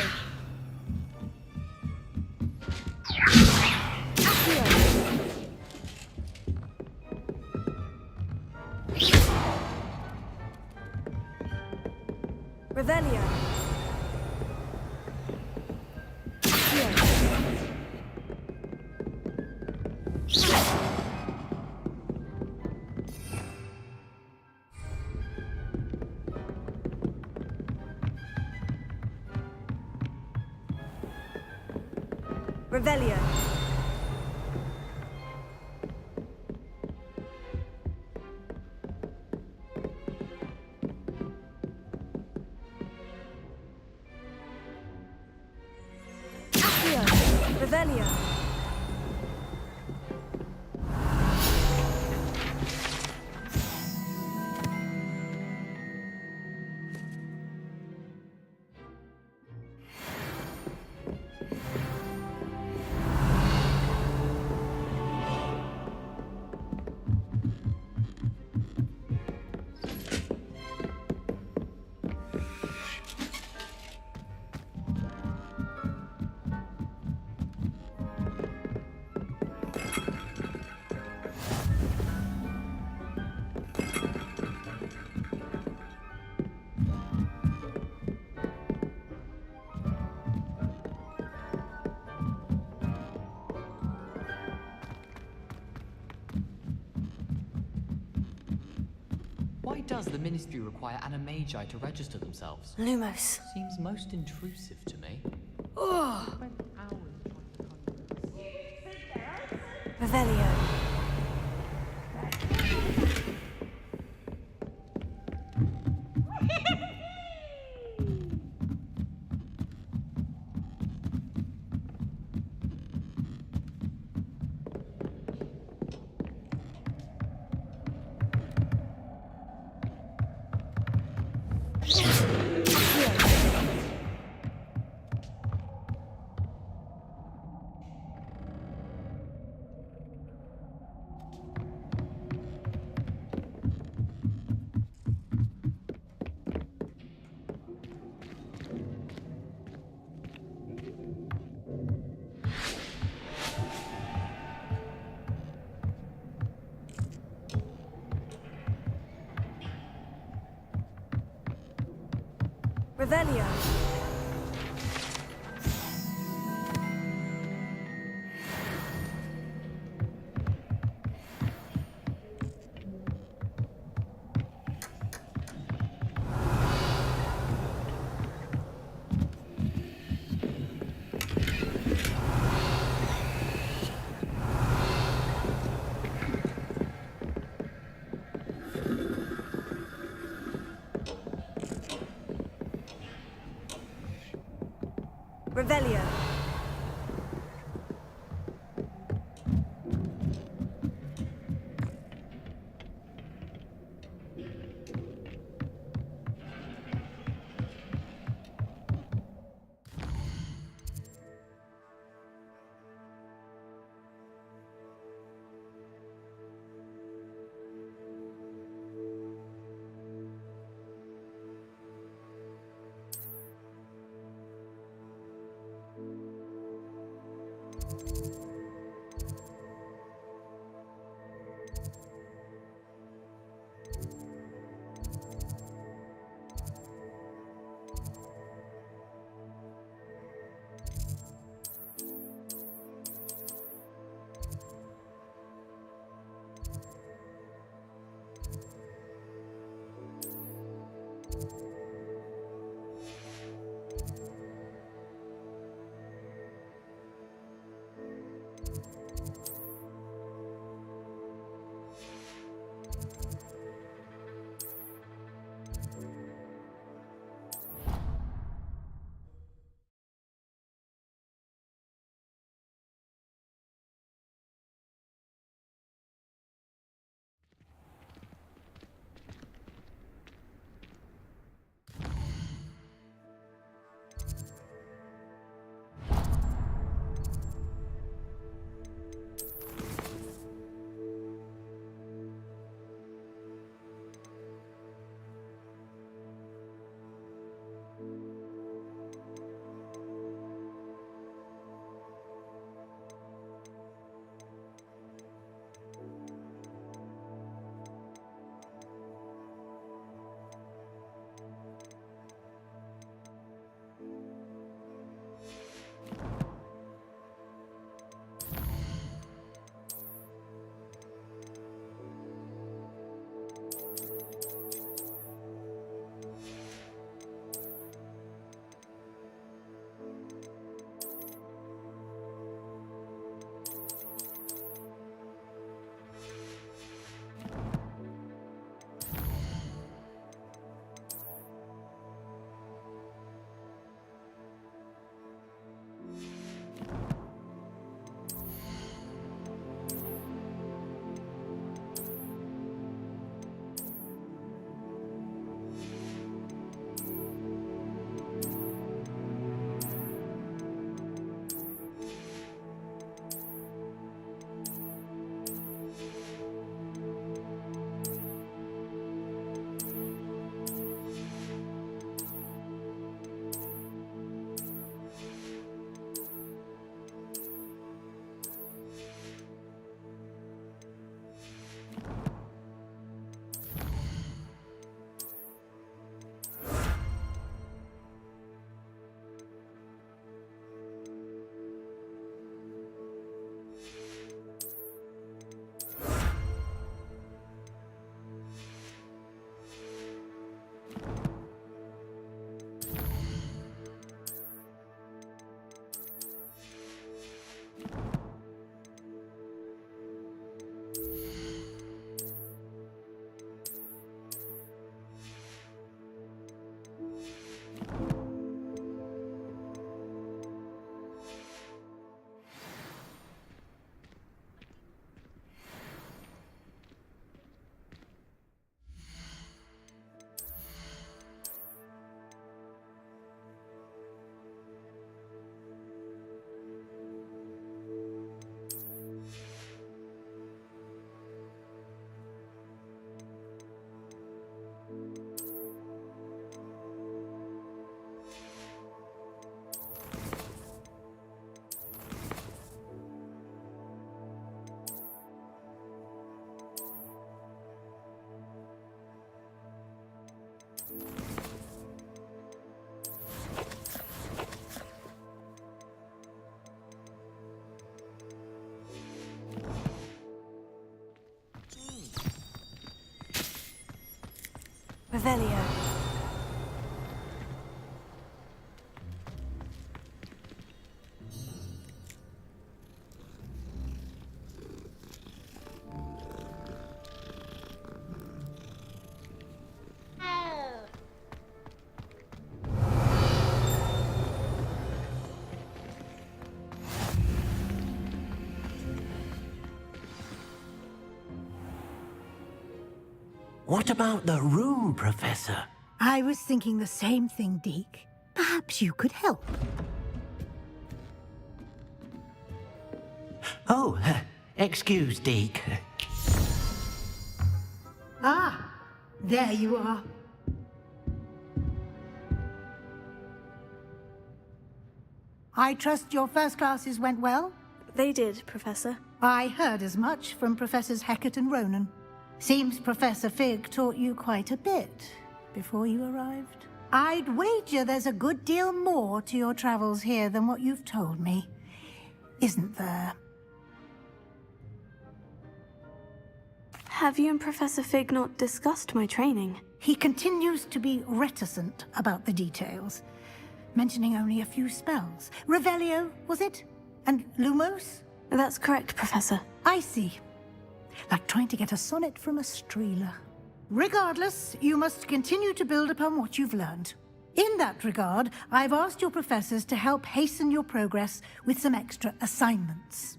Revelio. Revelio. Revelio. Why does the Ministry require animagi to register themselves? Lumos. Seems most intrusive to me. Oh. Revelio. Revelio. Revelio. Revelio. What about the room, Professor? I was thinking the same thing, Deke. Perhaps you could help. Oh, excuse, Deke. Ah, there you are. I trust your first classes went well? They did, Professor. I heard as much from Professors Hecat and Ronan. Seems Professor Fig taught you quite a bit before you arrived. I'd wager there's a good deal more to your travels here than what you've told me, isn't there? Have you and Professor Fig not discussed my training? He continues to be reticent about the details, mentioning only a few spells. Revelio, was it? And Lumos? That's correct, Professor. I see. Like trying to get a sonnet from a streeler. Regardless, you must continue to build upon what you've learned. In that regard, I've asked your professors to help hasten your progress with some extra assignments.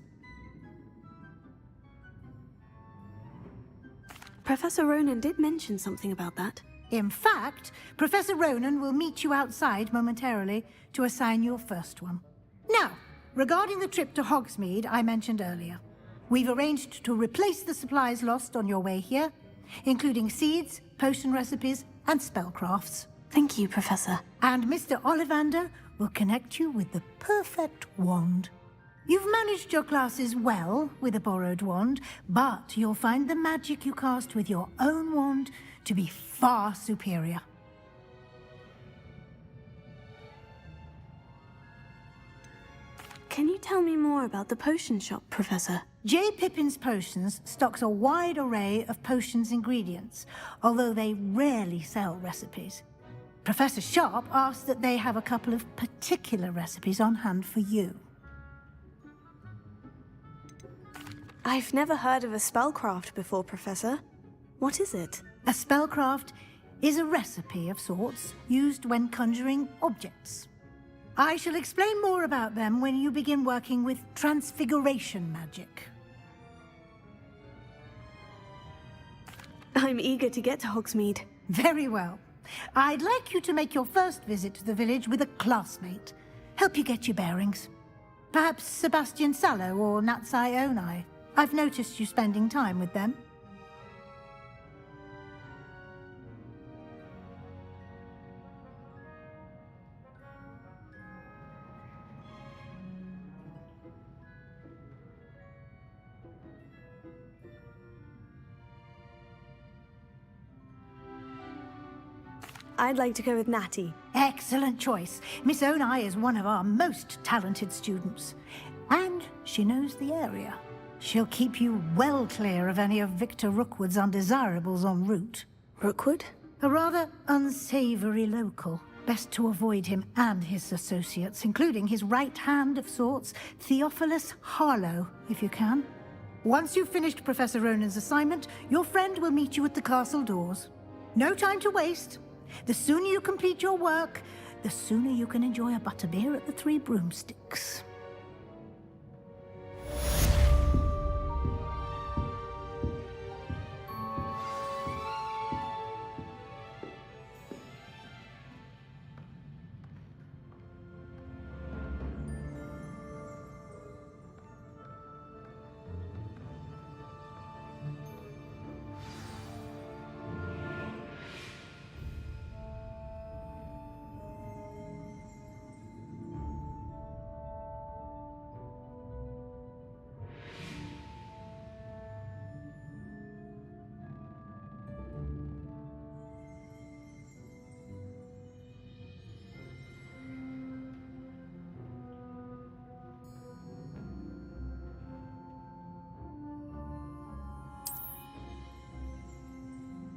Professor Ronan did mention something about that. In fact, Professor Ronan will meet you outside momentarily to assign your first one. Now, regarding the trip to Hogsmeade I mentioned earlier, we've arranged to replace the supplies lost on your way here, including seeds, potion recipes, and spellcrafts. Thank you, Professor. And Mr. Ollivander will connect you with the perfect wand. You've managed your classes well with a borrowed wand, but you'll find the magic you cast with your own wand to be far superior. Can you tell me more about the potion shop, Professor? J. Pippin's Potions stocks a wide array of potions ingredients, although they rarely sell recipes. Professor Sharp asks that they have a couple of particular recipes on hand for you. I've never heard of a spellcraft before, Professor. What is it? A spellcraft is a recipe of sorts used when conjuring objects. I shall explain more about them when you begin working with transfiguration magic. I'm eager to get to Hogsmeade. Very well. I'd like you to make your first visit to the village with a classmate. Help you get your bearings. Perhaps Sebastian Sallow or Natsai Onai. I've noticed you spending time with them. I'd like to go with Natty. Excellent choice. Miss Onai is one of our most talented students. And she knows the area. She'll keep you well clear of any of Victor Rookwood's undesirables en route. Rookwood? A rather unsavory local. Best to avoid him and his associates, including his right hand of sorts, Theophilus Harlow, if you can. Once you've finished Professor Ronan's assignment, your friend will meet you at the castle doors. No time to waste. The sooner you complete your work, the sooner you can enjoy a butterbeer at the Three Broomsticks.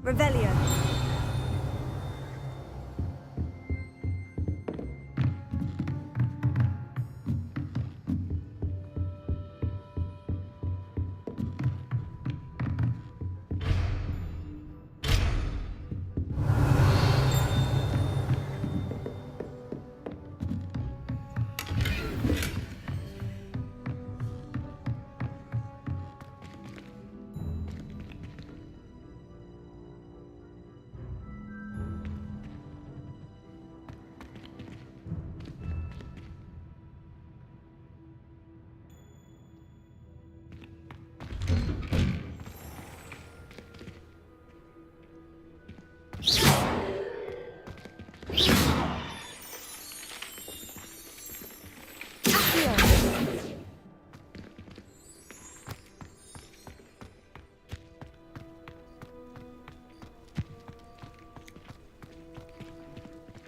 Revelio.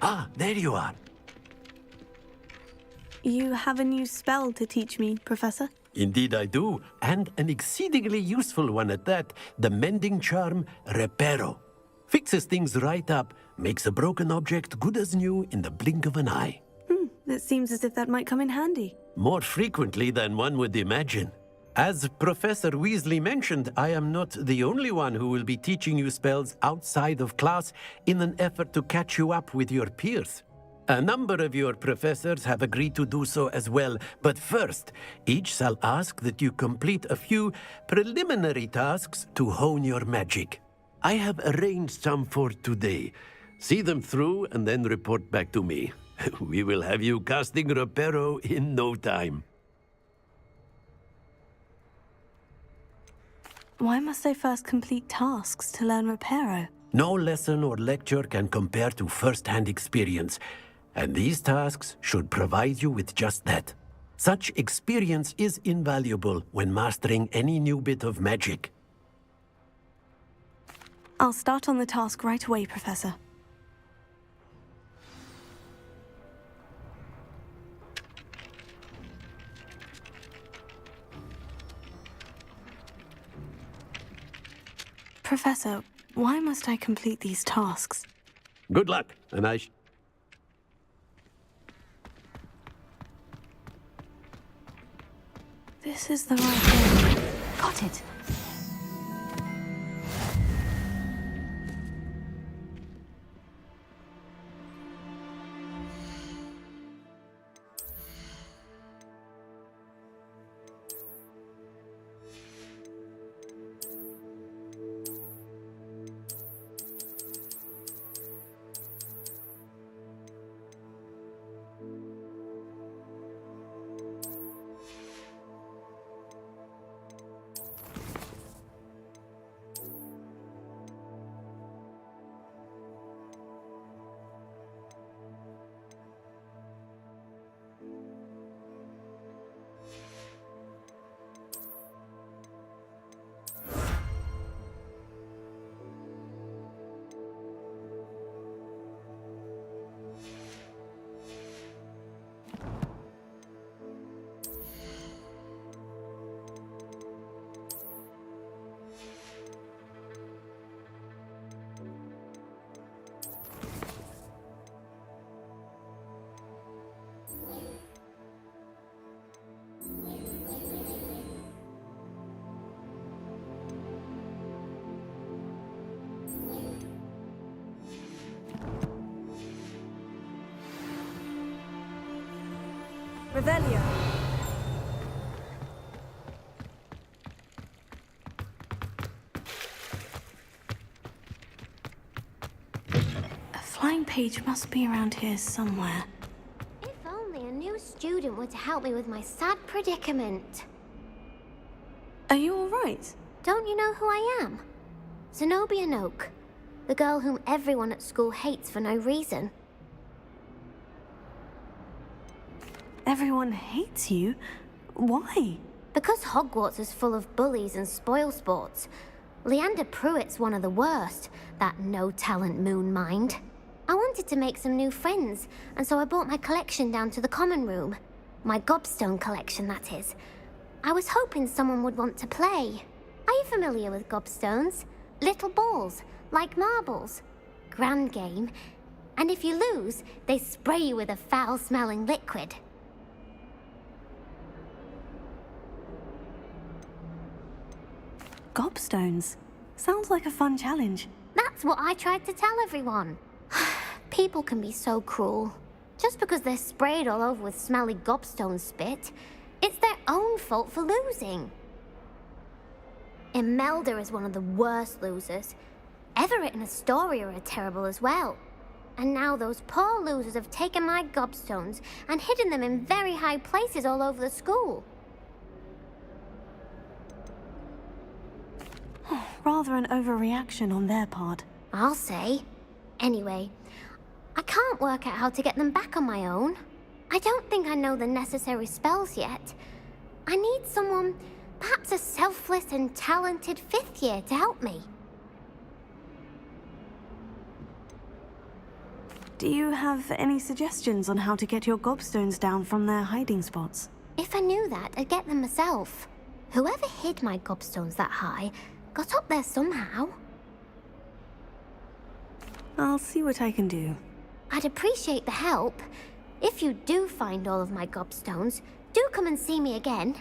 Ah, there you are. You have a new spell to teach me, Professor? Indeed I do, and an exceedingly useful one at that. The mending charm, Reparo. Fixes things right up, makes a broken object good as new in the blink of an eye. It seems as if that might come in handy. More frequently than one would imagine. As Professor Weasley mentioned, I am not the only one who will be teaching you spells outside of class in an effort to catch you up with your peers. A number of your professors have agreed to do so as well, but first, each shall ask that you complete a few preliminary tasks to hone your magic. I have arranged some for today. See them through and then report back to me. We will have you casting Reparo in no time. Why must I first complete tasks to learn Reparo? No lesson or lecture can compare to first-hand experience, and these tasks should provide you with just that. Such experience is invaluable when mastering any new bit of magic. I'll start on the task right away, Professor. Professor, why must I complete these tasks? Good luck, and This is the right thing. Got it. Revelio. A flying page must be around here somewhere. If only a new student were to help me with my sad predicament. Are you all right? Don't you know who I am? Zenobia Noak, the girl whom everyone at school hates for no reason. Everyone hates you? Why? Because Hogwarts is full of bullies and spoilsports. Leander Pruitt's one of the worst, that no-talent moon mind. I wanted to make some new friends, and so I brought my collection down to the common room. My gobstone collection, that is. I was hoping someone would want to play. Are you familiar with gobstones? Little balls, like marbles. Grand game. And if you lose, they spray you with a foul-smelling liquid. Gobstones. Sounds like a fun challenge. That's what I tried to tell everyone. People can be so cruel. Just because they're sprayed all over with smelly gobstone spit, it's their own fault for losing. Imelda is one of the worst losers. Everett and Astoria are terrible as well. And now those poor losers have taken my gobstones and hidden them in very high places all over the school. Rather an overreaction on their part. I'll say. Anyway, I can't work out how to get them back on my own. I don't think I know the necessary spells yet. I need someone, perhaps a selfless and talented 5th year to help me. Do you have any suggestions on how to get your gobstones down from their hiding spots? If I knew that, I'd get them myself. Whoever hid my gobstones that high got up there somehow. I'll see what I can do. I'd appreciate the help. If you do find all of my gobstones, do come and see me again.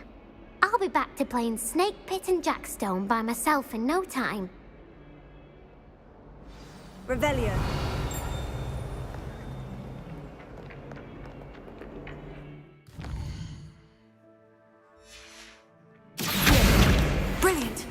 I'll be back to playing Snake Pit and Jackstone by myself in no time. Revelio. Brilliant!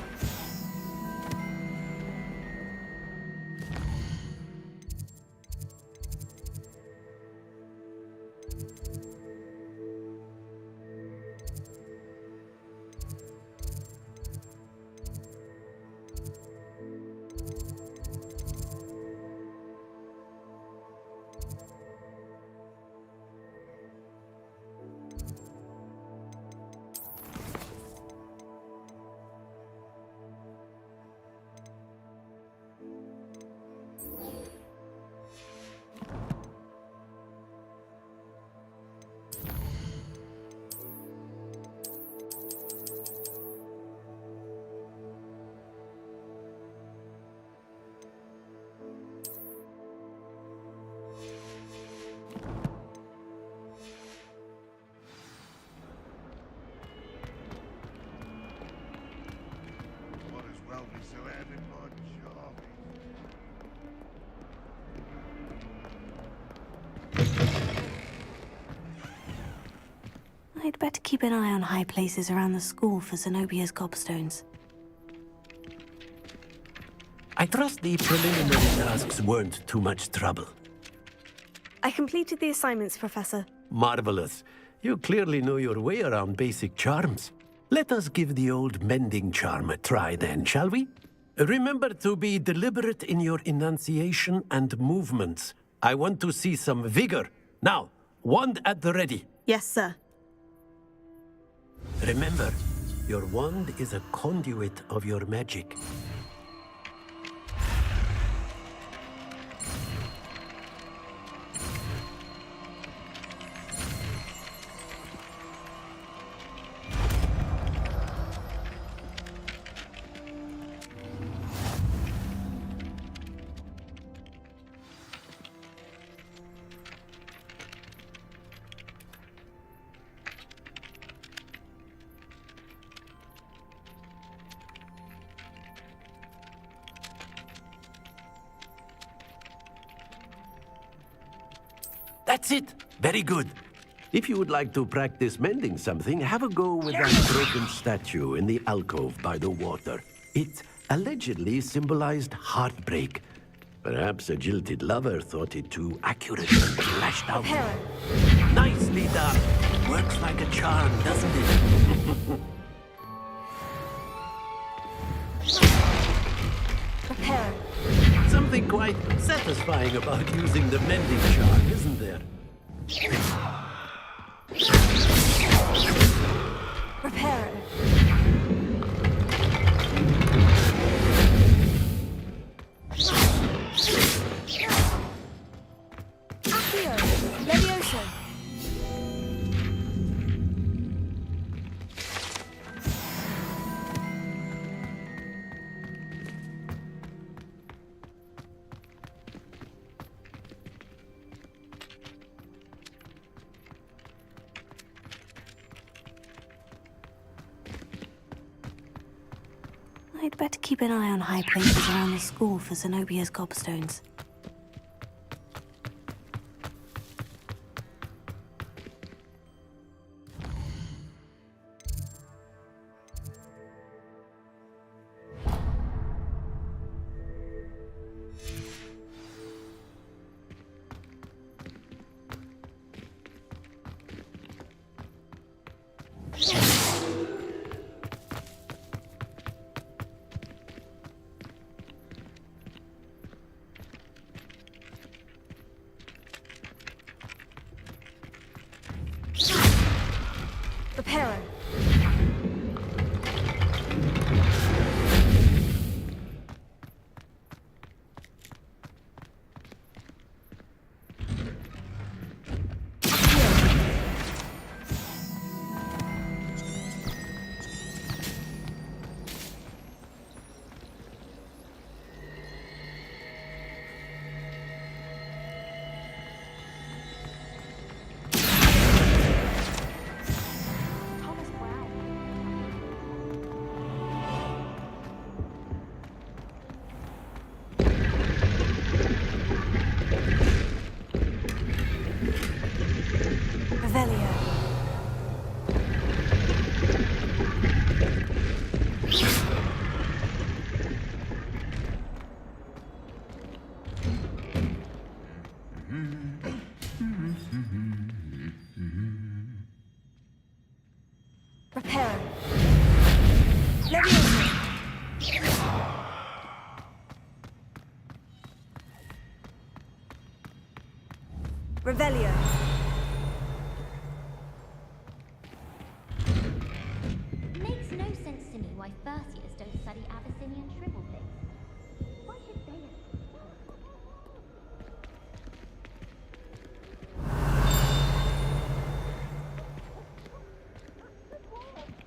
I'd better keep an eye on high places around the school for Zenobia's gobstones. I trust the preliminary tasks weren't too much trouble. I completed the assignments, Professor. Marvelous. You clearly know your way around basic charms. Let us give the old mending charm a try then, shall we? Remember to be deliberate in your enunciation and movements. I want to see some vigor. Now, wand at the ready. Yes, sir. Remember, your wand is a conduit of your magic. That's it. Very good. If you would like to practice mending something, have a go with that broken statue in the alcove by the water. It allegedly symbolized heartbreak. Perhaps a jilted lover thought it too accurate and lashed out. Nicely done. Works like a charm, doesn't it? Prepare. Something quite satisfying about using the mending charm, isn't there? Prepare. Accio. Levioso. I'd better keep an eye on high places around the school for Zenobia's gobstones. Levioso. Revelio. Makes no sense to me why first years don't study Abyssinian shrivel things. Why should they have...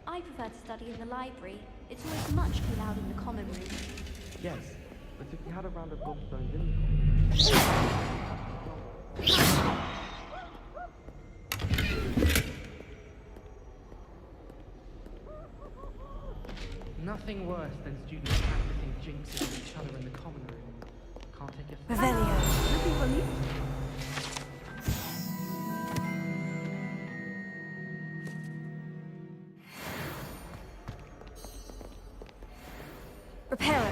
I prefer to study in the library. It's always much too loud in the common room. Yes, but if we had a round of gobstones in Nothing worse than students practicing jinxes on each other in the common room. Can't take it. Revelio. Reparo.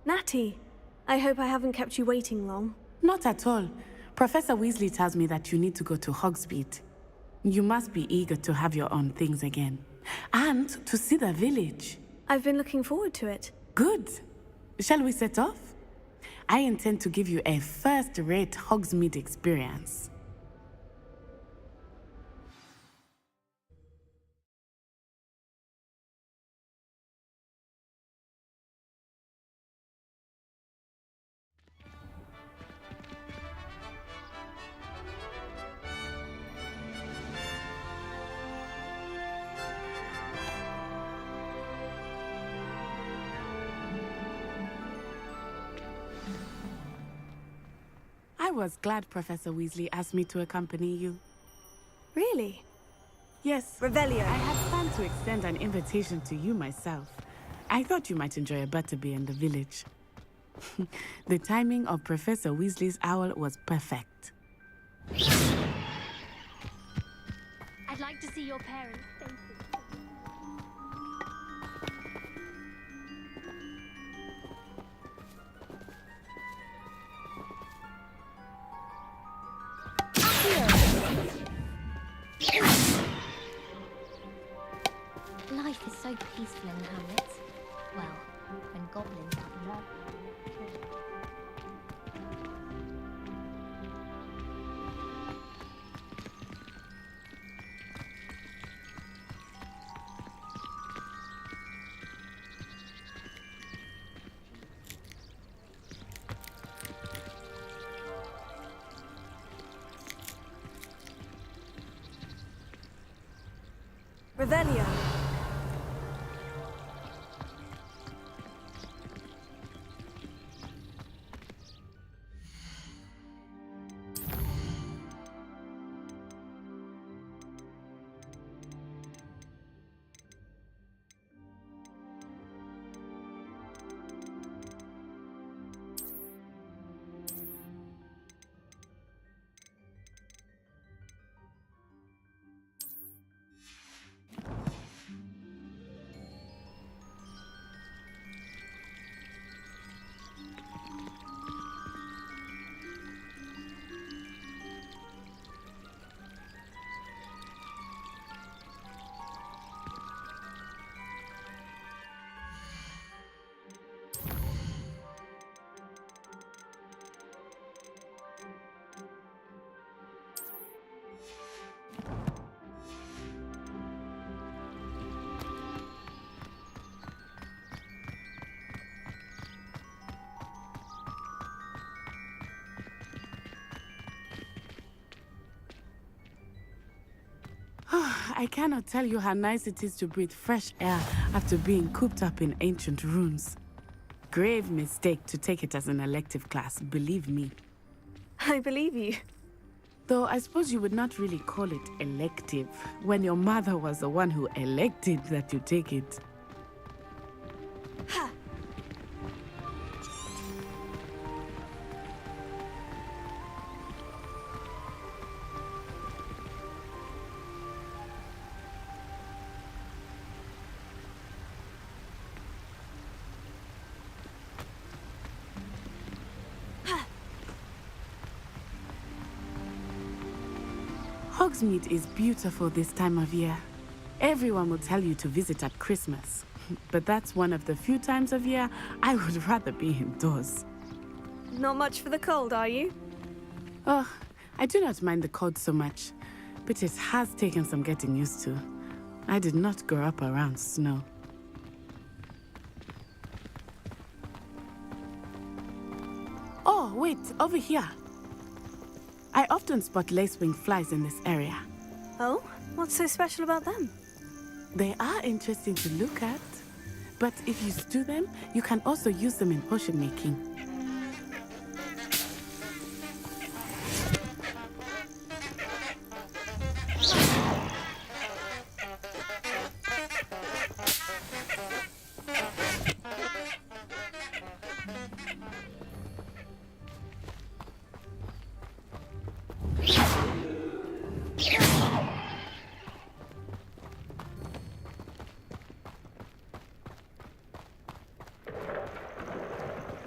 Natty, I hope I haven't kept you waiting long. Not at all. Professor Weasley tells me that you need to go to Hogsmeade. You must be eager to have your own things again. And to see the village. I've been looking forward to it. Good. Shall we set off? I intend to give you a first-rate Hogsmeade experience. I was glad Professor Weasley asked me to accompany you. Really? Yes. Revelio. I had planned to extend an invitation to you myself. I thought you might enjoy a butterbeer in the village. The timing of Professor Weasley's owl was perfect. I'd like to see your parents' faces. Life is so peaceful in the hamlets. Well, when goblins have love. Revelio. I cannot tell you how nice it is to breathe fresh air after being cooped up in ancient ruins. Grave mistake to take it as an elective class, believe me. I believe you. Though I suppose you would not really call it elective when your mother was the one who elected that you take it. Ha! Hogsmeade is beautiful this time of year. Everyone will tell you to visit at Christmas. But that's one of the few times of year I would rather be indoors. Not much for the cold, are you? Oh, I do not mind the cold so much, but it has taken some getting used to. I did not grow up around snow. Oh, wait, over here. I often spot lacewing flies in this area. Oh? What's so special about them? They are interesting to look at, but if you stew them, you can also use them in potion making.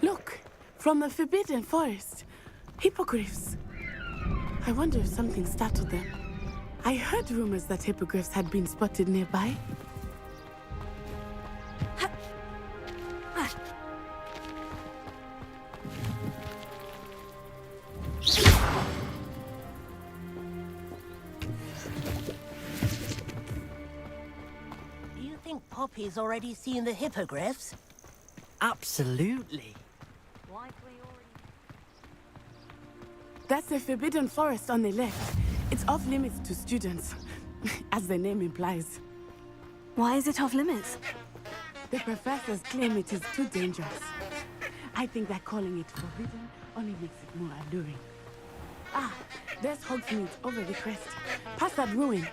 Look, from the Forbidden Forest. Hippogriffs. I wonder if something startled them. I heard rumors that hippogriffs had been spotted nearby. Do you think Poppy's already seen the hippogriffs? Absolutely. That's the Forbidden Forest on the left. It's off limits to students, as the name implies. Why is it off limits? The professors claim it is too dangerous. I think that calling it forbidden only makes it more alluring. Ah, there's Hogsmeade over the crest. Past that ruin.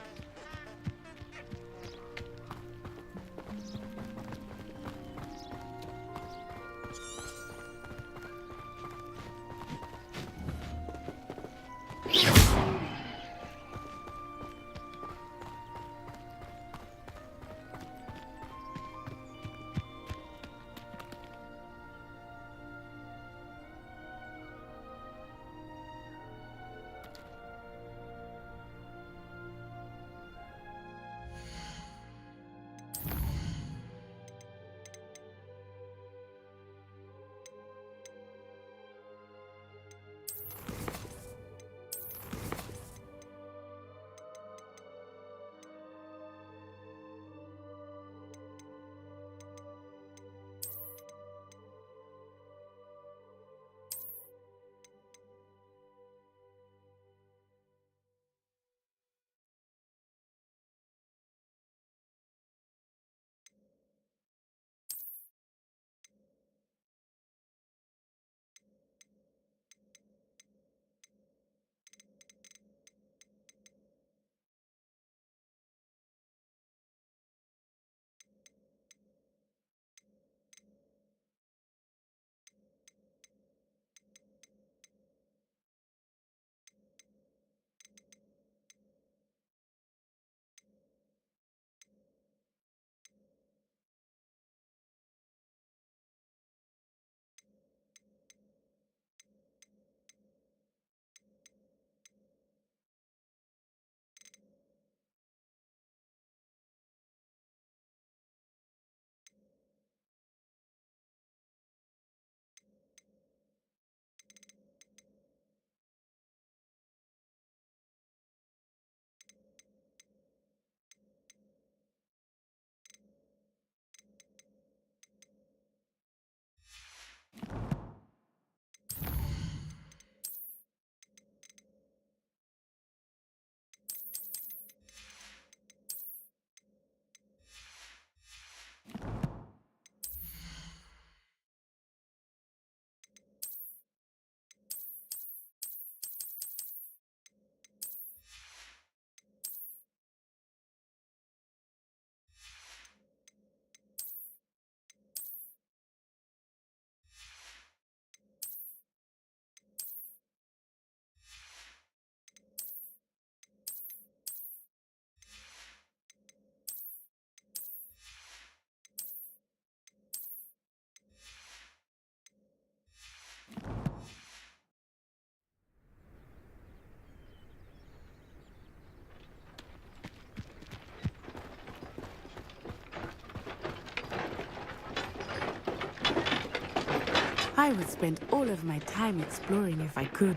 I would spend all of my time exploring if I could.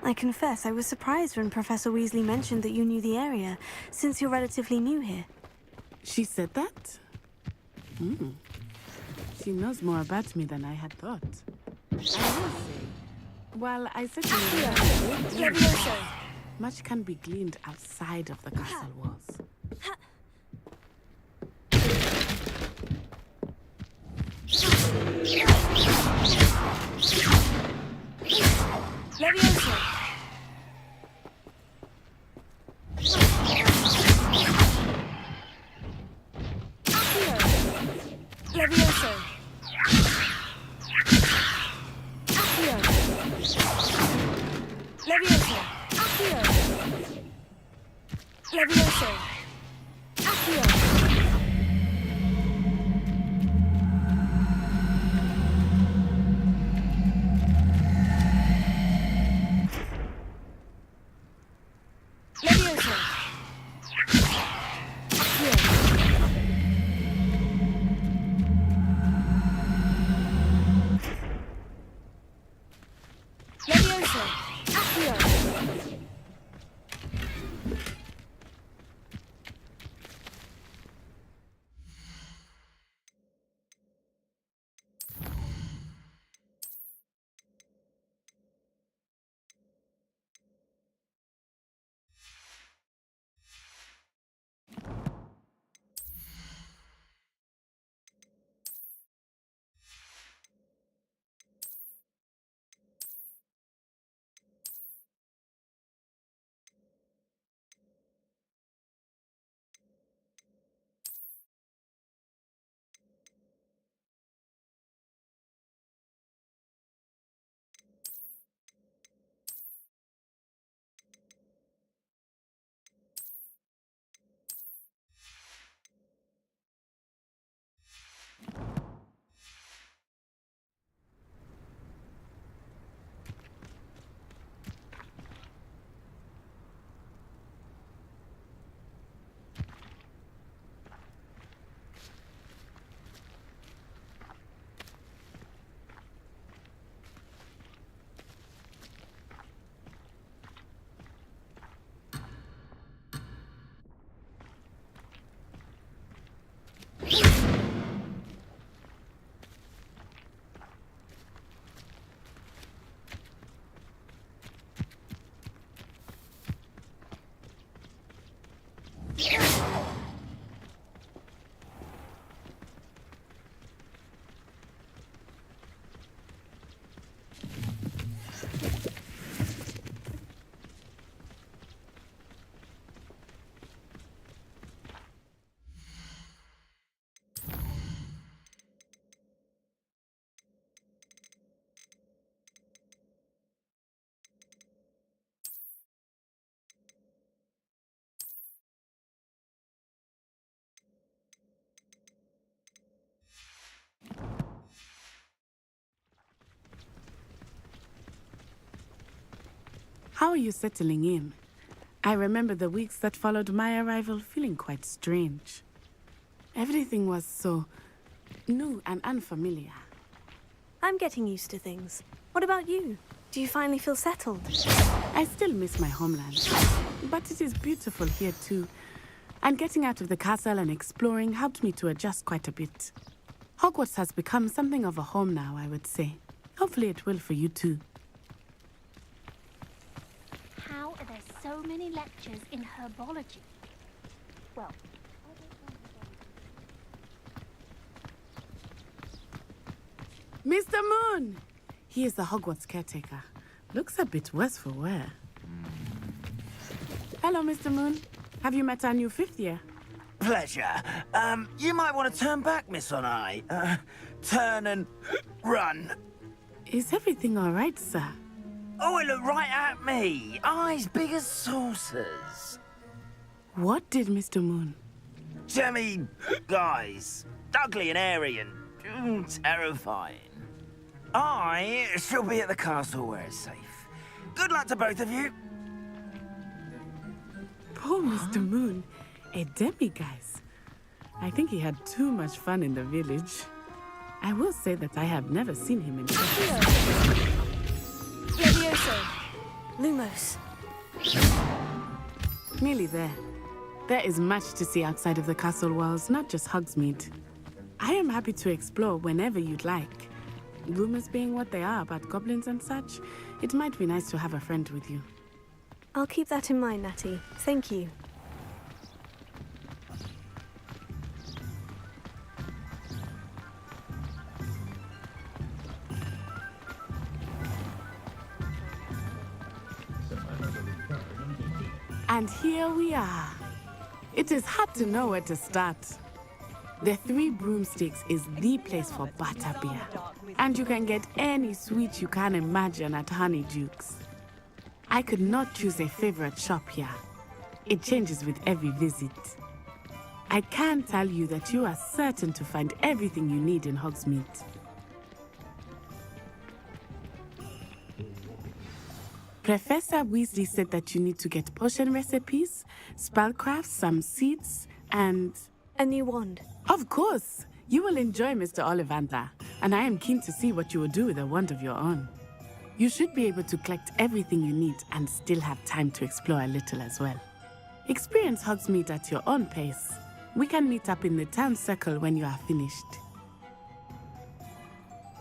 I confess I was surprised when Professor Weasley mentioned that you knew the area, since you're relatively new here. She said that? She knows more about me than I had thought. I will say, while I certainly Levioso! much can be gleaned outside of the castle walls. Levioso! Levioso! Levioso! Levioso! Levioso! Levioso! How are you settling in? I remember the weeks that followed my arrival feeling quite strange. Everything was so new and unfamiliar. I'm getting used to things. What about you? Do you finally feel settled? I still miss my homeland, but it is beautiful here too. And getting out of the castle and exploring helped me to adjust quite a bit. Hogwarts has become something of a home now, I would say. Hopefully it will for you too. How are there so many lectures in herbology? Well, Mr. Moon! He is the Hogwarts caretaker. Looks a bit worse for wear. Hello, Mr. Moon. Have you met our new fifth year? Pleasure. You might want to turn back, Miss Onai. Turn and run. Is everything all right, sir? Oh, it looked right at me. Eyes big as saucers. What did Mr. Moon? Jemmy, guys. Ugly and airy and terrifying. I shall be at the castle where it's safe. Good luck to both of you. Poor Mr. Moon. A demi, guys. I think he had too much fun in the village. I will say that I have never seen him in person. Levioso. Lumos. Nearly there. There is much to see outside of the castle walls, not just Hogsmeade. I am happy to explore whenever you'd like. Rumors being what they are about goblins and such, it might be nice to have a friend with you. I'll keep that in mind, Natty. Thank you. And here we are. It is hard to know where to start. The Three Broomsticks is the place for butterbeer. And you can get any sweet you can imagine at Honeydukes. I could not choose a favorite shop here. It changes with every visit. I can tell you that you are certain to find everything you need in Hogsmeade. Professor Weasley said that you need to get potion recipes, spellcrafts, some seeds, and... a new wand. Of course! You will enjoy Mr. Ollivander, and I am keen to see what you will do with a wand of your own. You should be able to collect everything you need and still have time to explore a little as well. Experience Hogsmeade at your own pace. We can meet up in the town circle when you are finished.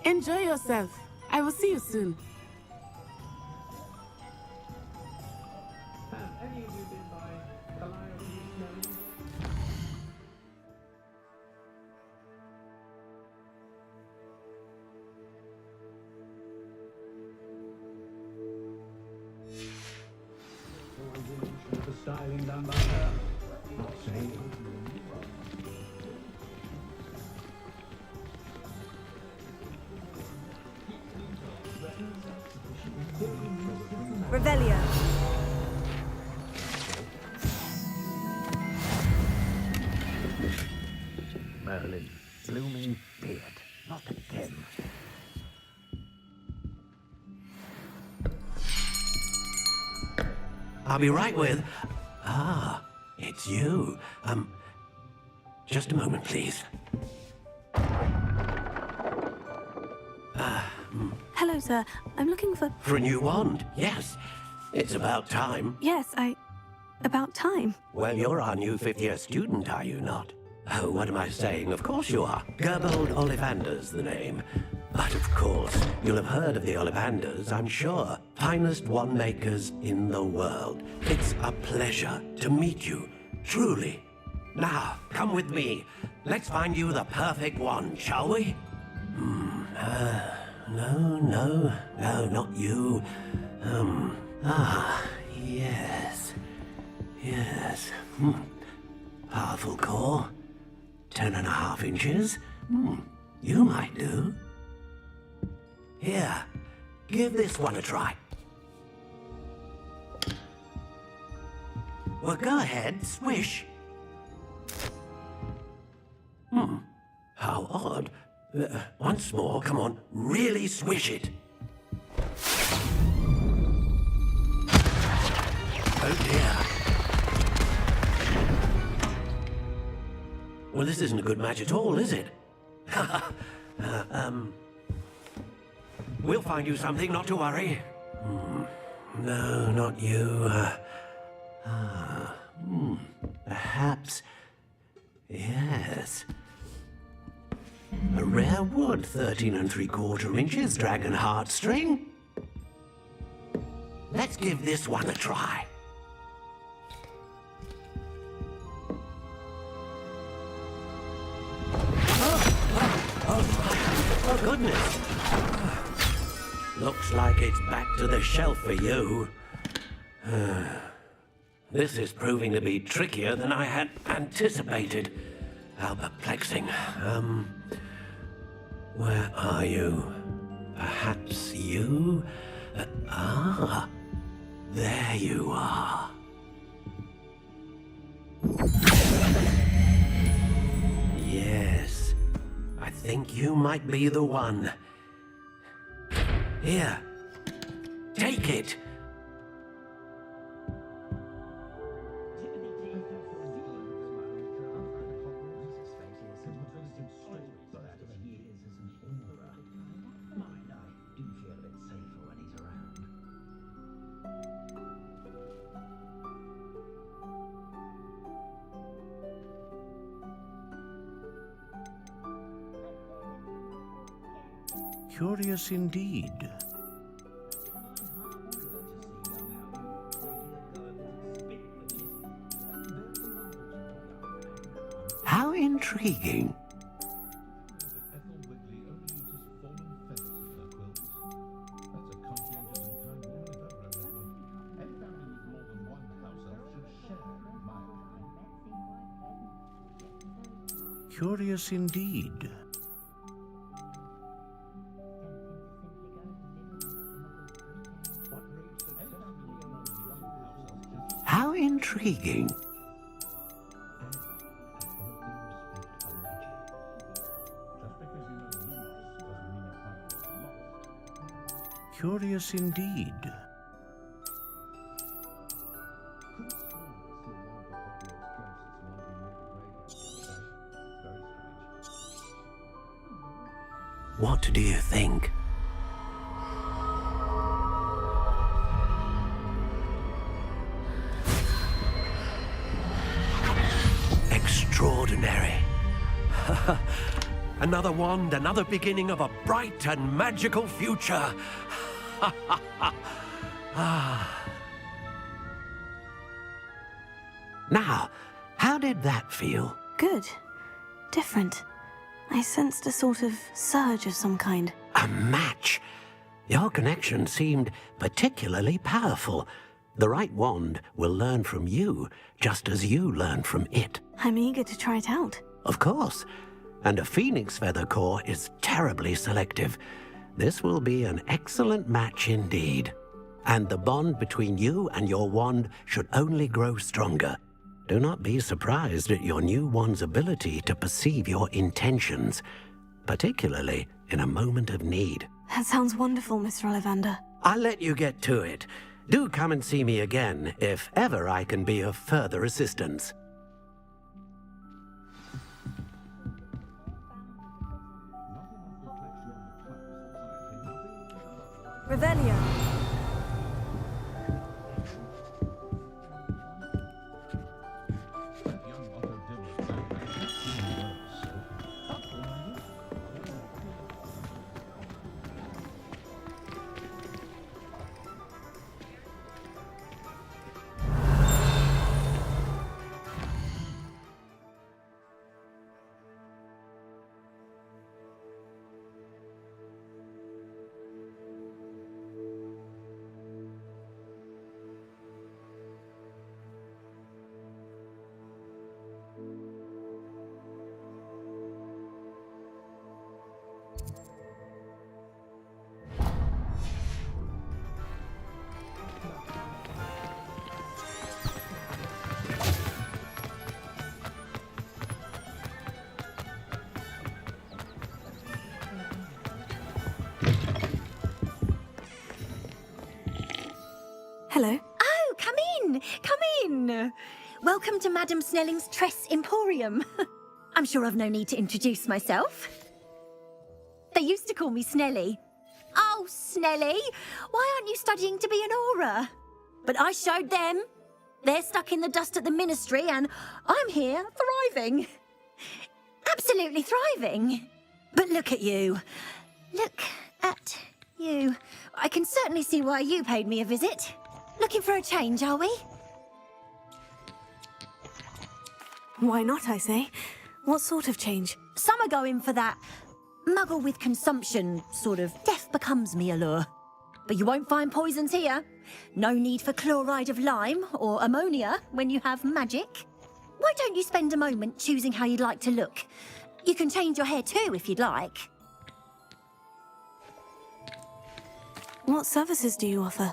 Enjoy yourself. I will see you soon. Styling done by her. Not saying. Revelio. Merlin, blooming beard. Not again. I'll be right with... Ah, it's you. Just a moment, please. Hello, sir. I'm looking for... For a new wand, yes. It's about time. Yes, about time. Well, you're our new fifth-year student, are you not? Oh, what am I saying? Of course you are. Gerbold Ollivander's the name. But of course, you'll have heard of the Ollivanders, I'm sure. Finest wand makers in the world. It's a pleasure to meet you, truly. Now, come with me. Let's find you the perfect wand, shall we? No, not you. Yes. Powerful core. 10.5 inches. You might do. Here, give this one a try. Well, go ahead, swish. How odd. Once more, come on, really swish it. Oh dear. Well, this isn't a good match at all, is it? We'll find you something, not to worry. No, not you. Perhaps... Yes. A rare wood, 13 3/4 inches, dragon heartstring. Let's give this one a try. Oh goodness. Looks like it's back to the shelf for you. This is proving to be trickier than I had anticipated. How perplexing. Where are you? Perhaps you? There you are. Yes, I think you might be the one. Here, take it. Curious indeed. How intriguing. Curious indeed. How intriguing. Curious indeed. What do you think? Extraordinary. Another wand, another beginning of a bright and magical future. Now, how did that feel? Good. Different. I sensed a sort of surge of some kind. A match? Your connection seemed particularly powerful. The right wand will learn from you, just as you learn from it. I'm eager to try it out. Of course. And a phoenix feather core is terribly selective. This will be an excellent match indeed. And the bond between you and your wand should only grow stronger. Do not be surprised at your new wand's ability to perceive your intentions, particularly in a moment of need. That sounds wonderful, Mr. Ollivander. I'll let you get to it. Do come and see me again if ever I can be of further assistance. Revelio. Hello. Oh, come in! Come in! Welcome to Madame Snelling's Tress Emporium. I'm sure I've no need to introduce myself. They used to call me Snelly. Oh, Snelly, why aren't you studying to be an aura? But I showed them. They're stuck in the dust at the Ministry, and I'm here, thriving. Absolutely thriving. But look at you. Look at you. I can certainly see why you paid me a visit. Looking for a change, are we? Why not, I say? What sort of change? Some are going for that muggle with consumption, sort of death becomes me allure. But you won't find poisons here. No need for chloride of lime or ammonia when you have magic. Why don't you spend a moment choosing how you'd like to look? You can change your hair too if you'd like. What services do you offer?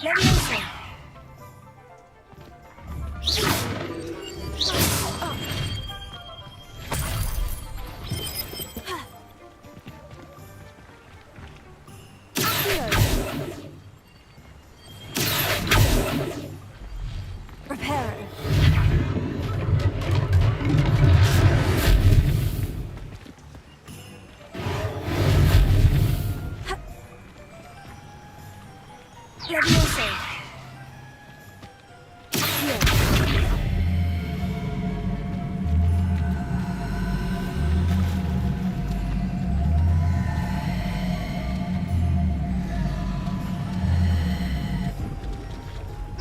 Levioso. Reparo. Levioso.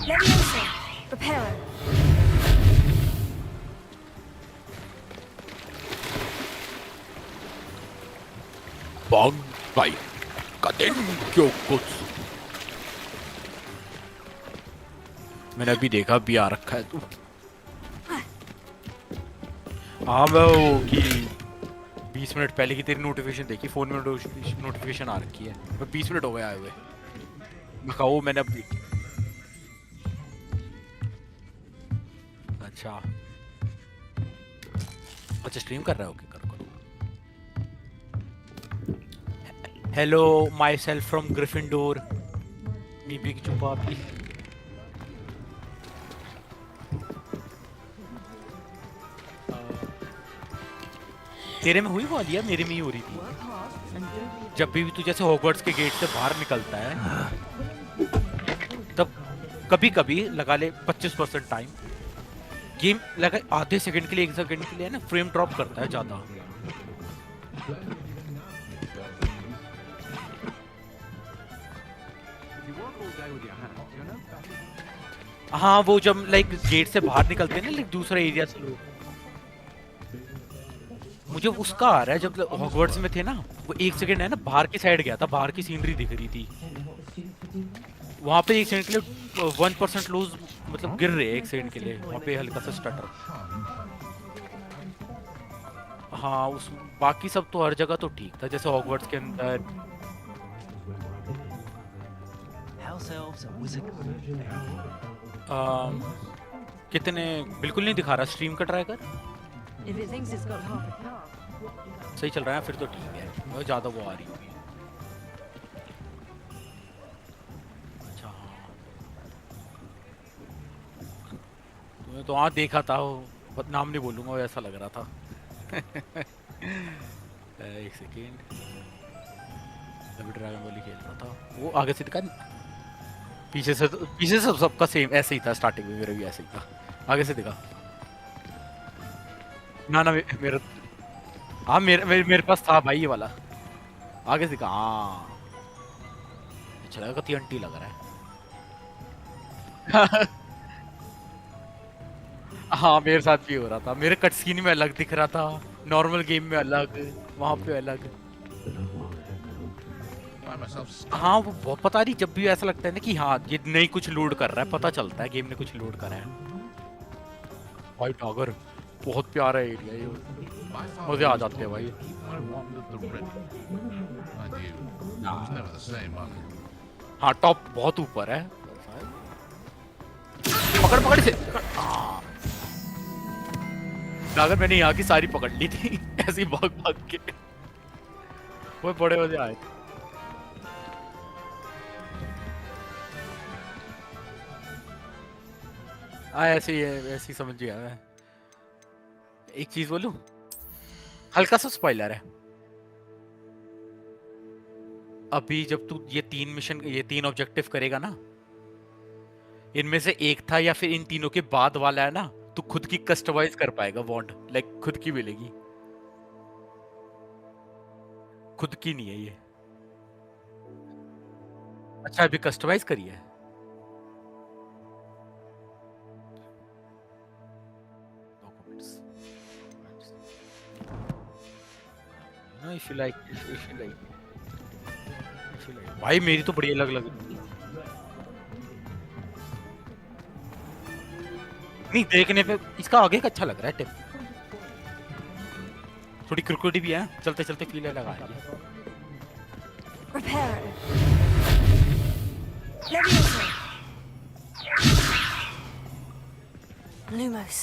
Levioso. Reparo. Bangbai. Kadenkyo Kotsu. मैंने अभी देखा भी आ रखा है तू। हाँ मैं वो कि 20 मिनट पहले की तेरी नोटिफिकेशन देखी, फोन में नोटिफिकेशन आ रखी है। मैं 20 मिनट हो गए आए हुए। मैं कहा वो मैंने अब देखी। अच्छा अच्छा स्ट्रीम कर रहा है, ओके करो करो। Hello myself from Gryffindor, me big चुपापी। तेरे में हुई वो आलिया, मेरे में ही हो रही थी। जब भी तू जैसे हॉगवर्ट्स के गेट से बाहर निकलता है तब कभी कभी लगा ले 25% टाइम गेम लगा आधे सेकंड के लिए, 1 सेकंड के लिए ना फ्रेम ड्रॉप करता है ज्यादा। हाँ वो जब लाइक गेट से बाहर निकलते हैं ना, लाइक दूसरा एरिया से लोग, मुझे उसका आ रहा है जब हॉगवर्ट्स में थे ना, वो 1 सेकंड है ना बाहर की साइड गया था, बाहर की सीनरी दिख रही थी, वहां पे 1 सेकंड के लिए 1% लूज मतलब गिर रहे हैं 1 सेकंड के लिए, वहां पे हल्का सा स्टटर। हाँ उस बाकी सब तो हर जगह तो ठीक था, जैसे हॉगवर्ट्स के अंदर कितने बिल्कुल नहीं दिखा रहा, स्ट्रीम का ट्राई कर। सही चल रहा है फिर तो ठीक है, बहुत ज्यादा वो आ रही होगी। अच्छा हाँ तुम्हें तो वहाँ देखा था, वो नाम नहीं बोलूंगा, वो ऐसा लग रहा था। एक सेकेंड, ड्रैगन बॉल खेल रहा था वो, आगे से दिखा, पीछे से सबका सेम ऐसे ही था, स्टार्टिंग में मेरा भी ऐसे ही था, आगे से दिखा ना मेरा हाँ मेरे पास था भाई ये वाला, आगे से दिखा। हाँ अच्छा लगा, TNT लग रहा है। हाँ मेरे साथ भी हो रहा था, मेरे कट सीन में अलग दिख रहा था, नॉर्मल गेम में अलग, वहां पे अलग। हाँ वो बहुत पता नहीं, जब भी ऐसा लगता है ना कि हाँ ये नहीं कुछ लोड कर रहा है, पता चलता है गेम ने कुछ लोड करा है। भाई टागर बहुत प्यारा एरिया ये, मजे आ जाते हैं भाई। हाँ टॉप बहुत ऊपर है, पकड़ पकड़ से टागर मैंने यहाँ की सारी पकड़ ली थी ऐसी भाग भाग के, वो बड़े मजे आए। ऐसे ही है, ऐसे ही समझ गया मैं। एक चीज बोलूं, हल्का सा स्पॉइलर है, अभी जब तू ये 3 ऑब्जेक्टिव करेगा ना, इनमें से एक था या फिर इन तीनों के बाद वाला है ना, तू खुद की कस्टमाइज कर पाएगा बॉन्ड, लाइक खुद की मिलेगी, खुद की नहीं है ये। अच्छा अभी कस्टमाइज करी है, if you like, भाई मेरी तो बड़ी अलग लग रही है। नहीं देखने पे इसका आगे का अच्छा लग रहा है टिप, थोड़ी क्रिकेटी भी है, चलते चलते फील लगा है। Reparo. Levioso. Lumos.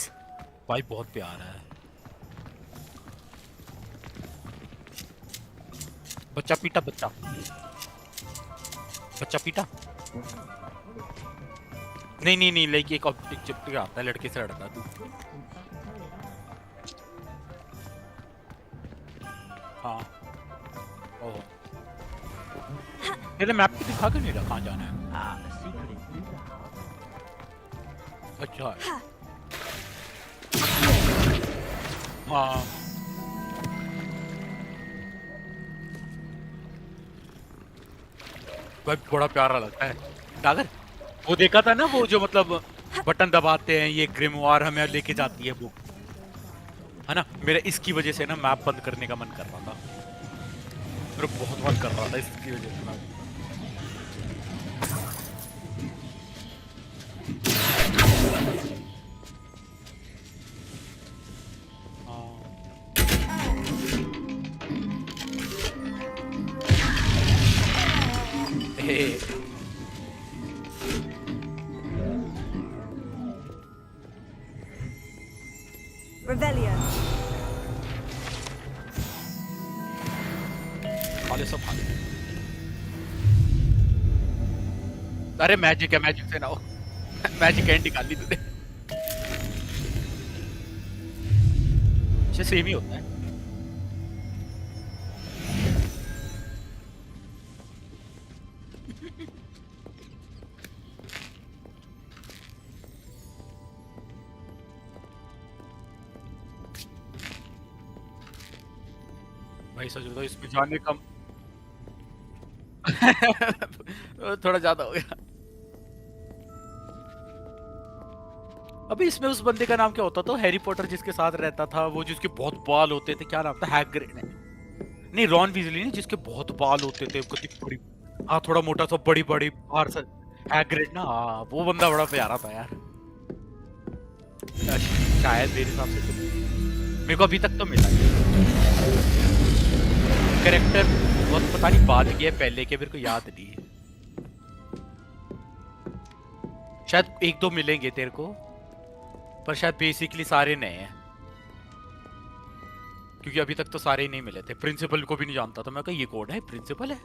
भाई बहुत प्यारा है। बच्चा पीटा बच्चा पीटा नहीं लाइक एक ऑब्जेक्ट चिपक आता है, लड़के से लड़ता तू। हाँ ओह पहले मैप पे दिखा के नहीं रहा कहाँ जाना है। अच्छा हाँ भाई बड़ा प्यारा लगता है। टागर वो देखा था ना, वो जो मतलब बटन दबाते हैं ये ग्रिमवार हमें लेके जाती है बुक, है ना। मेरा इसकी वजह से ना मैप बंद करने का मन कर रहा था, मेरा बहुत मन कर रहा था इसकी वजह से। Rebellion. सब अरे मैजिक है, मैजिक से ना हो मैजिक एंड निकाल ली तूने। सेम ही होता है। भाई सच बताओ इसमें जाने का थोड़ा ज्यादा हो गया। अबे इसमें उस बंदे का नाम क्या होता था, हैरी पॉटर जिसके साथ रहता था, वो जिसके बहुत बाल होते थे, क्या नाम था? हैग्रिड नहीं, रॉन वीजली नहीं, जिसके बहुत बाल होते थे, बड़ी हाँ थोड़ा मोटा सा, बड़ी बड़ी बार सा हैग्रिड ना। हाँ वो बंदा बड़ा प्यारा था यार, शायद मेरे हिसाब से तो मेरे को अभी तक तो मिला कैरेक्टर बहुत, पता नहीं बाद के पहले के मेरे को याद नहीं है, शायद एक दो मिलेंगे तेरे को, पर शायद बेसिकली सारे नए हैं, क्योंकि अभी तक तो सारे ही नहीं मिले थे। प्रिंसिपल को भी नहीं जानता था मैं, कहा ये कौन है, प्रिंसिपल है।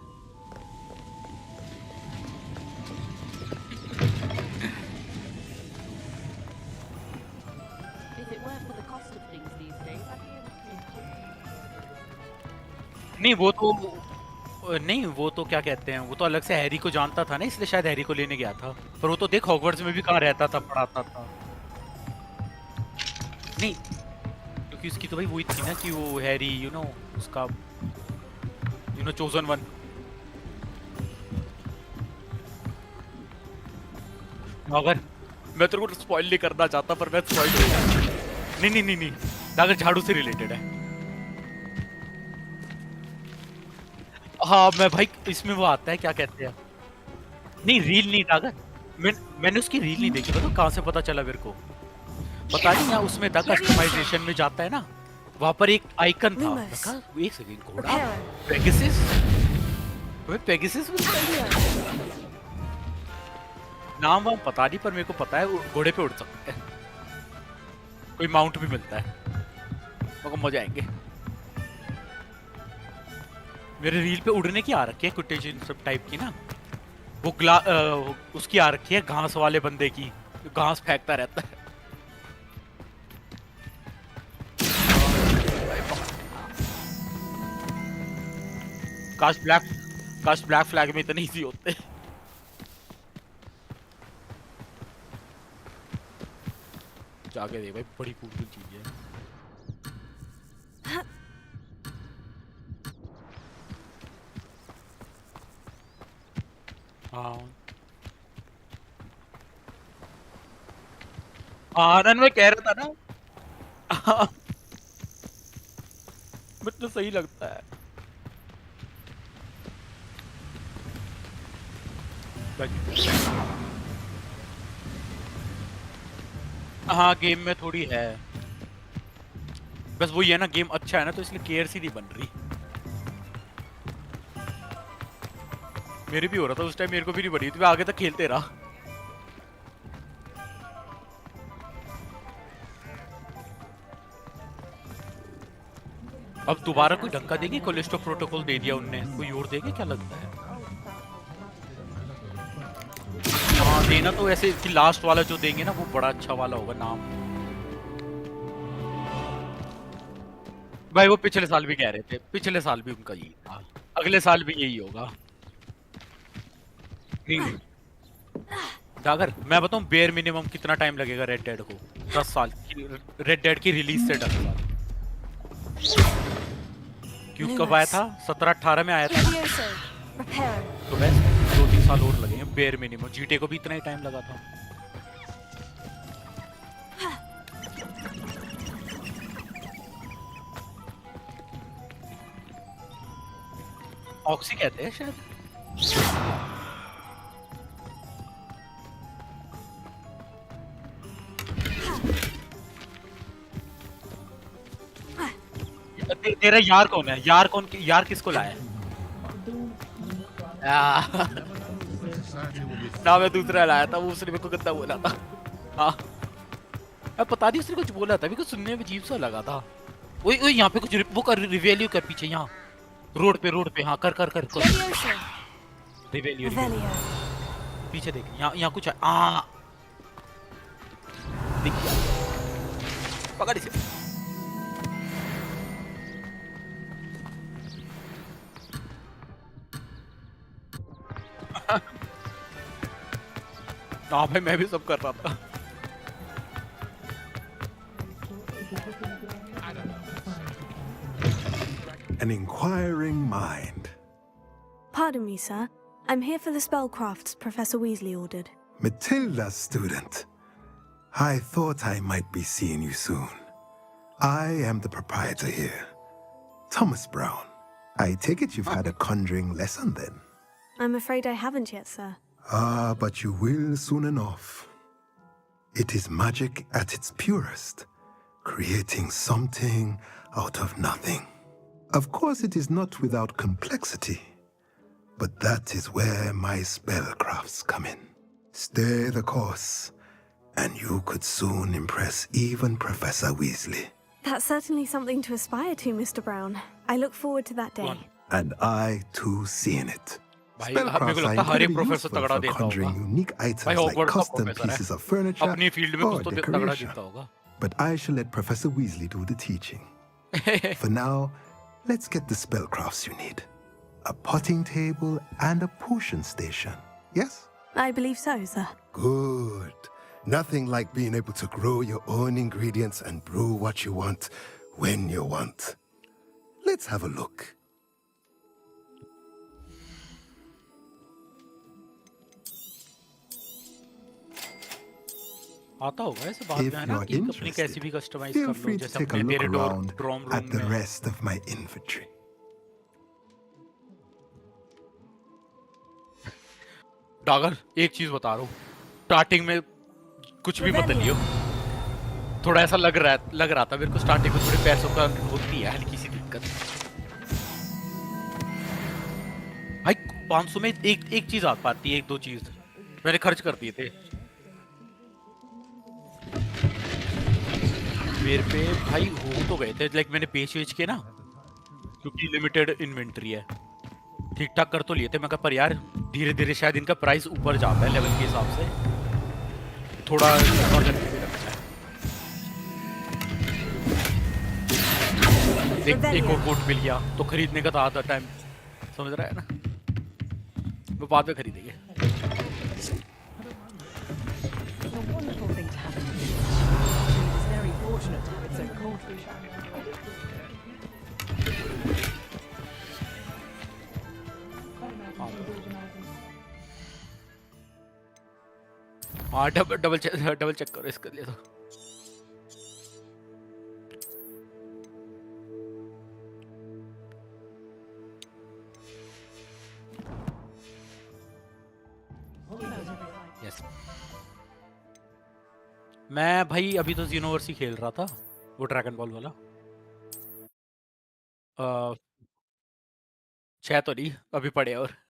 नहीं वो तो क्या कहते हैं, वो तो अलग से हैरी को जानता था ना, इसलिए शायद हैरी को लेने गया था। पर वो तो देख हॉगवर्ट्स में भी कहाँ रहता था, पढ़ाता था। नहीं क्योंकि उसकी तो भाई वही थी ना कि वो हैरी उसका चोजन वन। अगर मैं तेरे को स्पॉइल नहीं करना चाहता, पर मैं स्पॉइल नहीं अगर झाड़ू से रिलेटेड है। हाँ मैं भाई इसमें वो आता है, क्या कहते हैं, नहीं रील नहीं था अगर मैंने उसकी रील नहीं देखी, पता कहाँ से पता चला मेरे को, पता नहीं यार, उसमें था कस्टमाइजेशन में जाता है ना, वहां पर एक आइकन था, एक सेकंड, घोड़ा पेगासस, पेगासस नाम वाम पता नहीं, पर मेरे को पता है घोड़े पे उड़ सकता है, कोई माउंट भी मिलता है, मेरे को मजा आएंगे। मेरे रील पे उड़ने की आ रखी है कुटेशन सब टाइप की ना, वो उसकी आ रखी है घास वाले बंदे की, घास फेंकता रहता है। काश ब्लैक फ्लैग में इतने इजी होते। जाके देख भाई, बड़ी कूल चीज है। आनंद में कह रहा था ना मुझे तो सही लगता है। हाँ गेम में थोड़ी है, बस वो ये ना गेम अच्छा है ना तो इसलिए केयर सी नहीं बन रही। मेरे भी हो रहा था उस टाइम, मेरे को भी नहीं बनी थी, मैं आगे तक खेलते रहा। अब दोबारा कोई ढंग का देंगे? कोलिस्टो प्रोटोकॉल दे दिया उनने, कोई और देंगे क्या लगता है? हाँ देना तो ऐसे कि लास्ट वाला जो देंगे ना वो बड़ा अच्छा वाला होगा नाम। भाई वो पिछले साल भी कह रहे थे, पिछले साल भी उनका यही था, अगले साल भी यही होगा। डागर मैं बताऊं बेयर मिनिमम कितना टाइम लगेगा रेड डेड को? 10 साल। रेड डेड की रिलीज से 10 साल। क्यों कब आया था? 17-18 में आया था। तो बस 2-3 साल और लगे हैं बेयर मिनिमम। जीटे को भी इतना ही टाइम लगा था। ऑक्सी कहते हैं शायद। तेरा यार कौन है? यार किसको लाया? ना मैं दूसरा लाया था, वो उसने मेरे को गंदा बोला था। हाँ अब पता नहीं उसने कुछ बोला था, मेरे को सुनने में अजीब सा लगा था। ओए ओए यहाँ पे कुछ वो कर, रिवेल्यू कर पीछे, यहाँ रोड पे। हाँ कर रिवेल्यू पीछे देख, यहाँ कुछ है। दिख गया, पकड़ इसे। हाँ भाई मैं भी सब कर रहा था। An inquiring mind. Pardon me, sir. I'm here for the spellcrafts Professor Weasley ordered. Matilda's student. I thought I might be seeing you soon. I am the proprietor here, Thomas Brown. I take it you've had a conjuring lesson then? I'm afraid I haven't yet, sir. Ah, but you will soon enough. It is magic at its purest, creating something out of nothing. Of course, it is not without complexity, but that is where my spellcrafts come in. Stay the course, and you could soon impress even Professor Weasley. That's certainly something to aspire to, Mr. Brown. I look forward to that day. And I, too, seeing it. भाई मेरे को लगता है हर एक professor तगड़ा देता होगा। Unique items भाई like हॉगवर्ट्स का custom प्रोफेसर pieces है, of furniture अपनी फील्ड में or कुछ तो तगड़ा decoration. देता होगा। But I shall let Professor Weasley do the teaching. For now, let's get the spellcrafts you need. A potting table and a potion station. Yes? I believe so, sir. Good. Nothing like being able to grow your own ingredients and brew what you want when you want. Let's have a look. आता होगा ऐसे बाद में है ना कि अपनी कैसी भी कस्टमाइज Feel कर लो, free to जैसे take a अपने look मेरे around drawn at the room में। rest of my inventory. Dagar एक चीज बता रहा हूँ, स्टार्टिंग में कुछ भी बदलियो, थोड़ा ऐसा लग रहा था मेरे को स्टार्टिंग में, थोड़े पैसों का होती है हल्की सी दिक्कत। भाई 500 में एक चीज आ पाती है, 1-2 चीज मैंने खर्च कर दिए थे। मेरे पे भाई हो तो गए थे, लाइक मैंने बेच के ना, क्योंकि लिमिटेड इन्वेंट्री है, ठीक ठाक कर तो लिए थे। मैं कहा पर यार धीरे धीरे शायद इनका प्राइस ऊपर जाता है लेवल के हिसाब से, थोड़ा और करके भी लगता है। एक और कोट मिल गया तो खरीदने का तो आधा टाइम, समझ रहा है ना, वो बाद में खरीदेंगे। हाँ डबल चेक करो इसके लिए तो। मैं भाई अभी तो यूनिवर्स ही खेल रहा था, वो ड्रैगन बॉल वाला। 6 तो नहीं, अभी पड़े और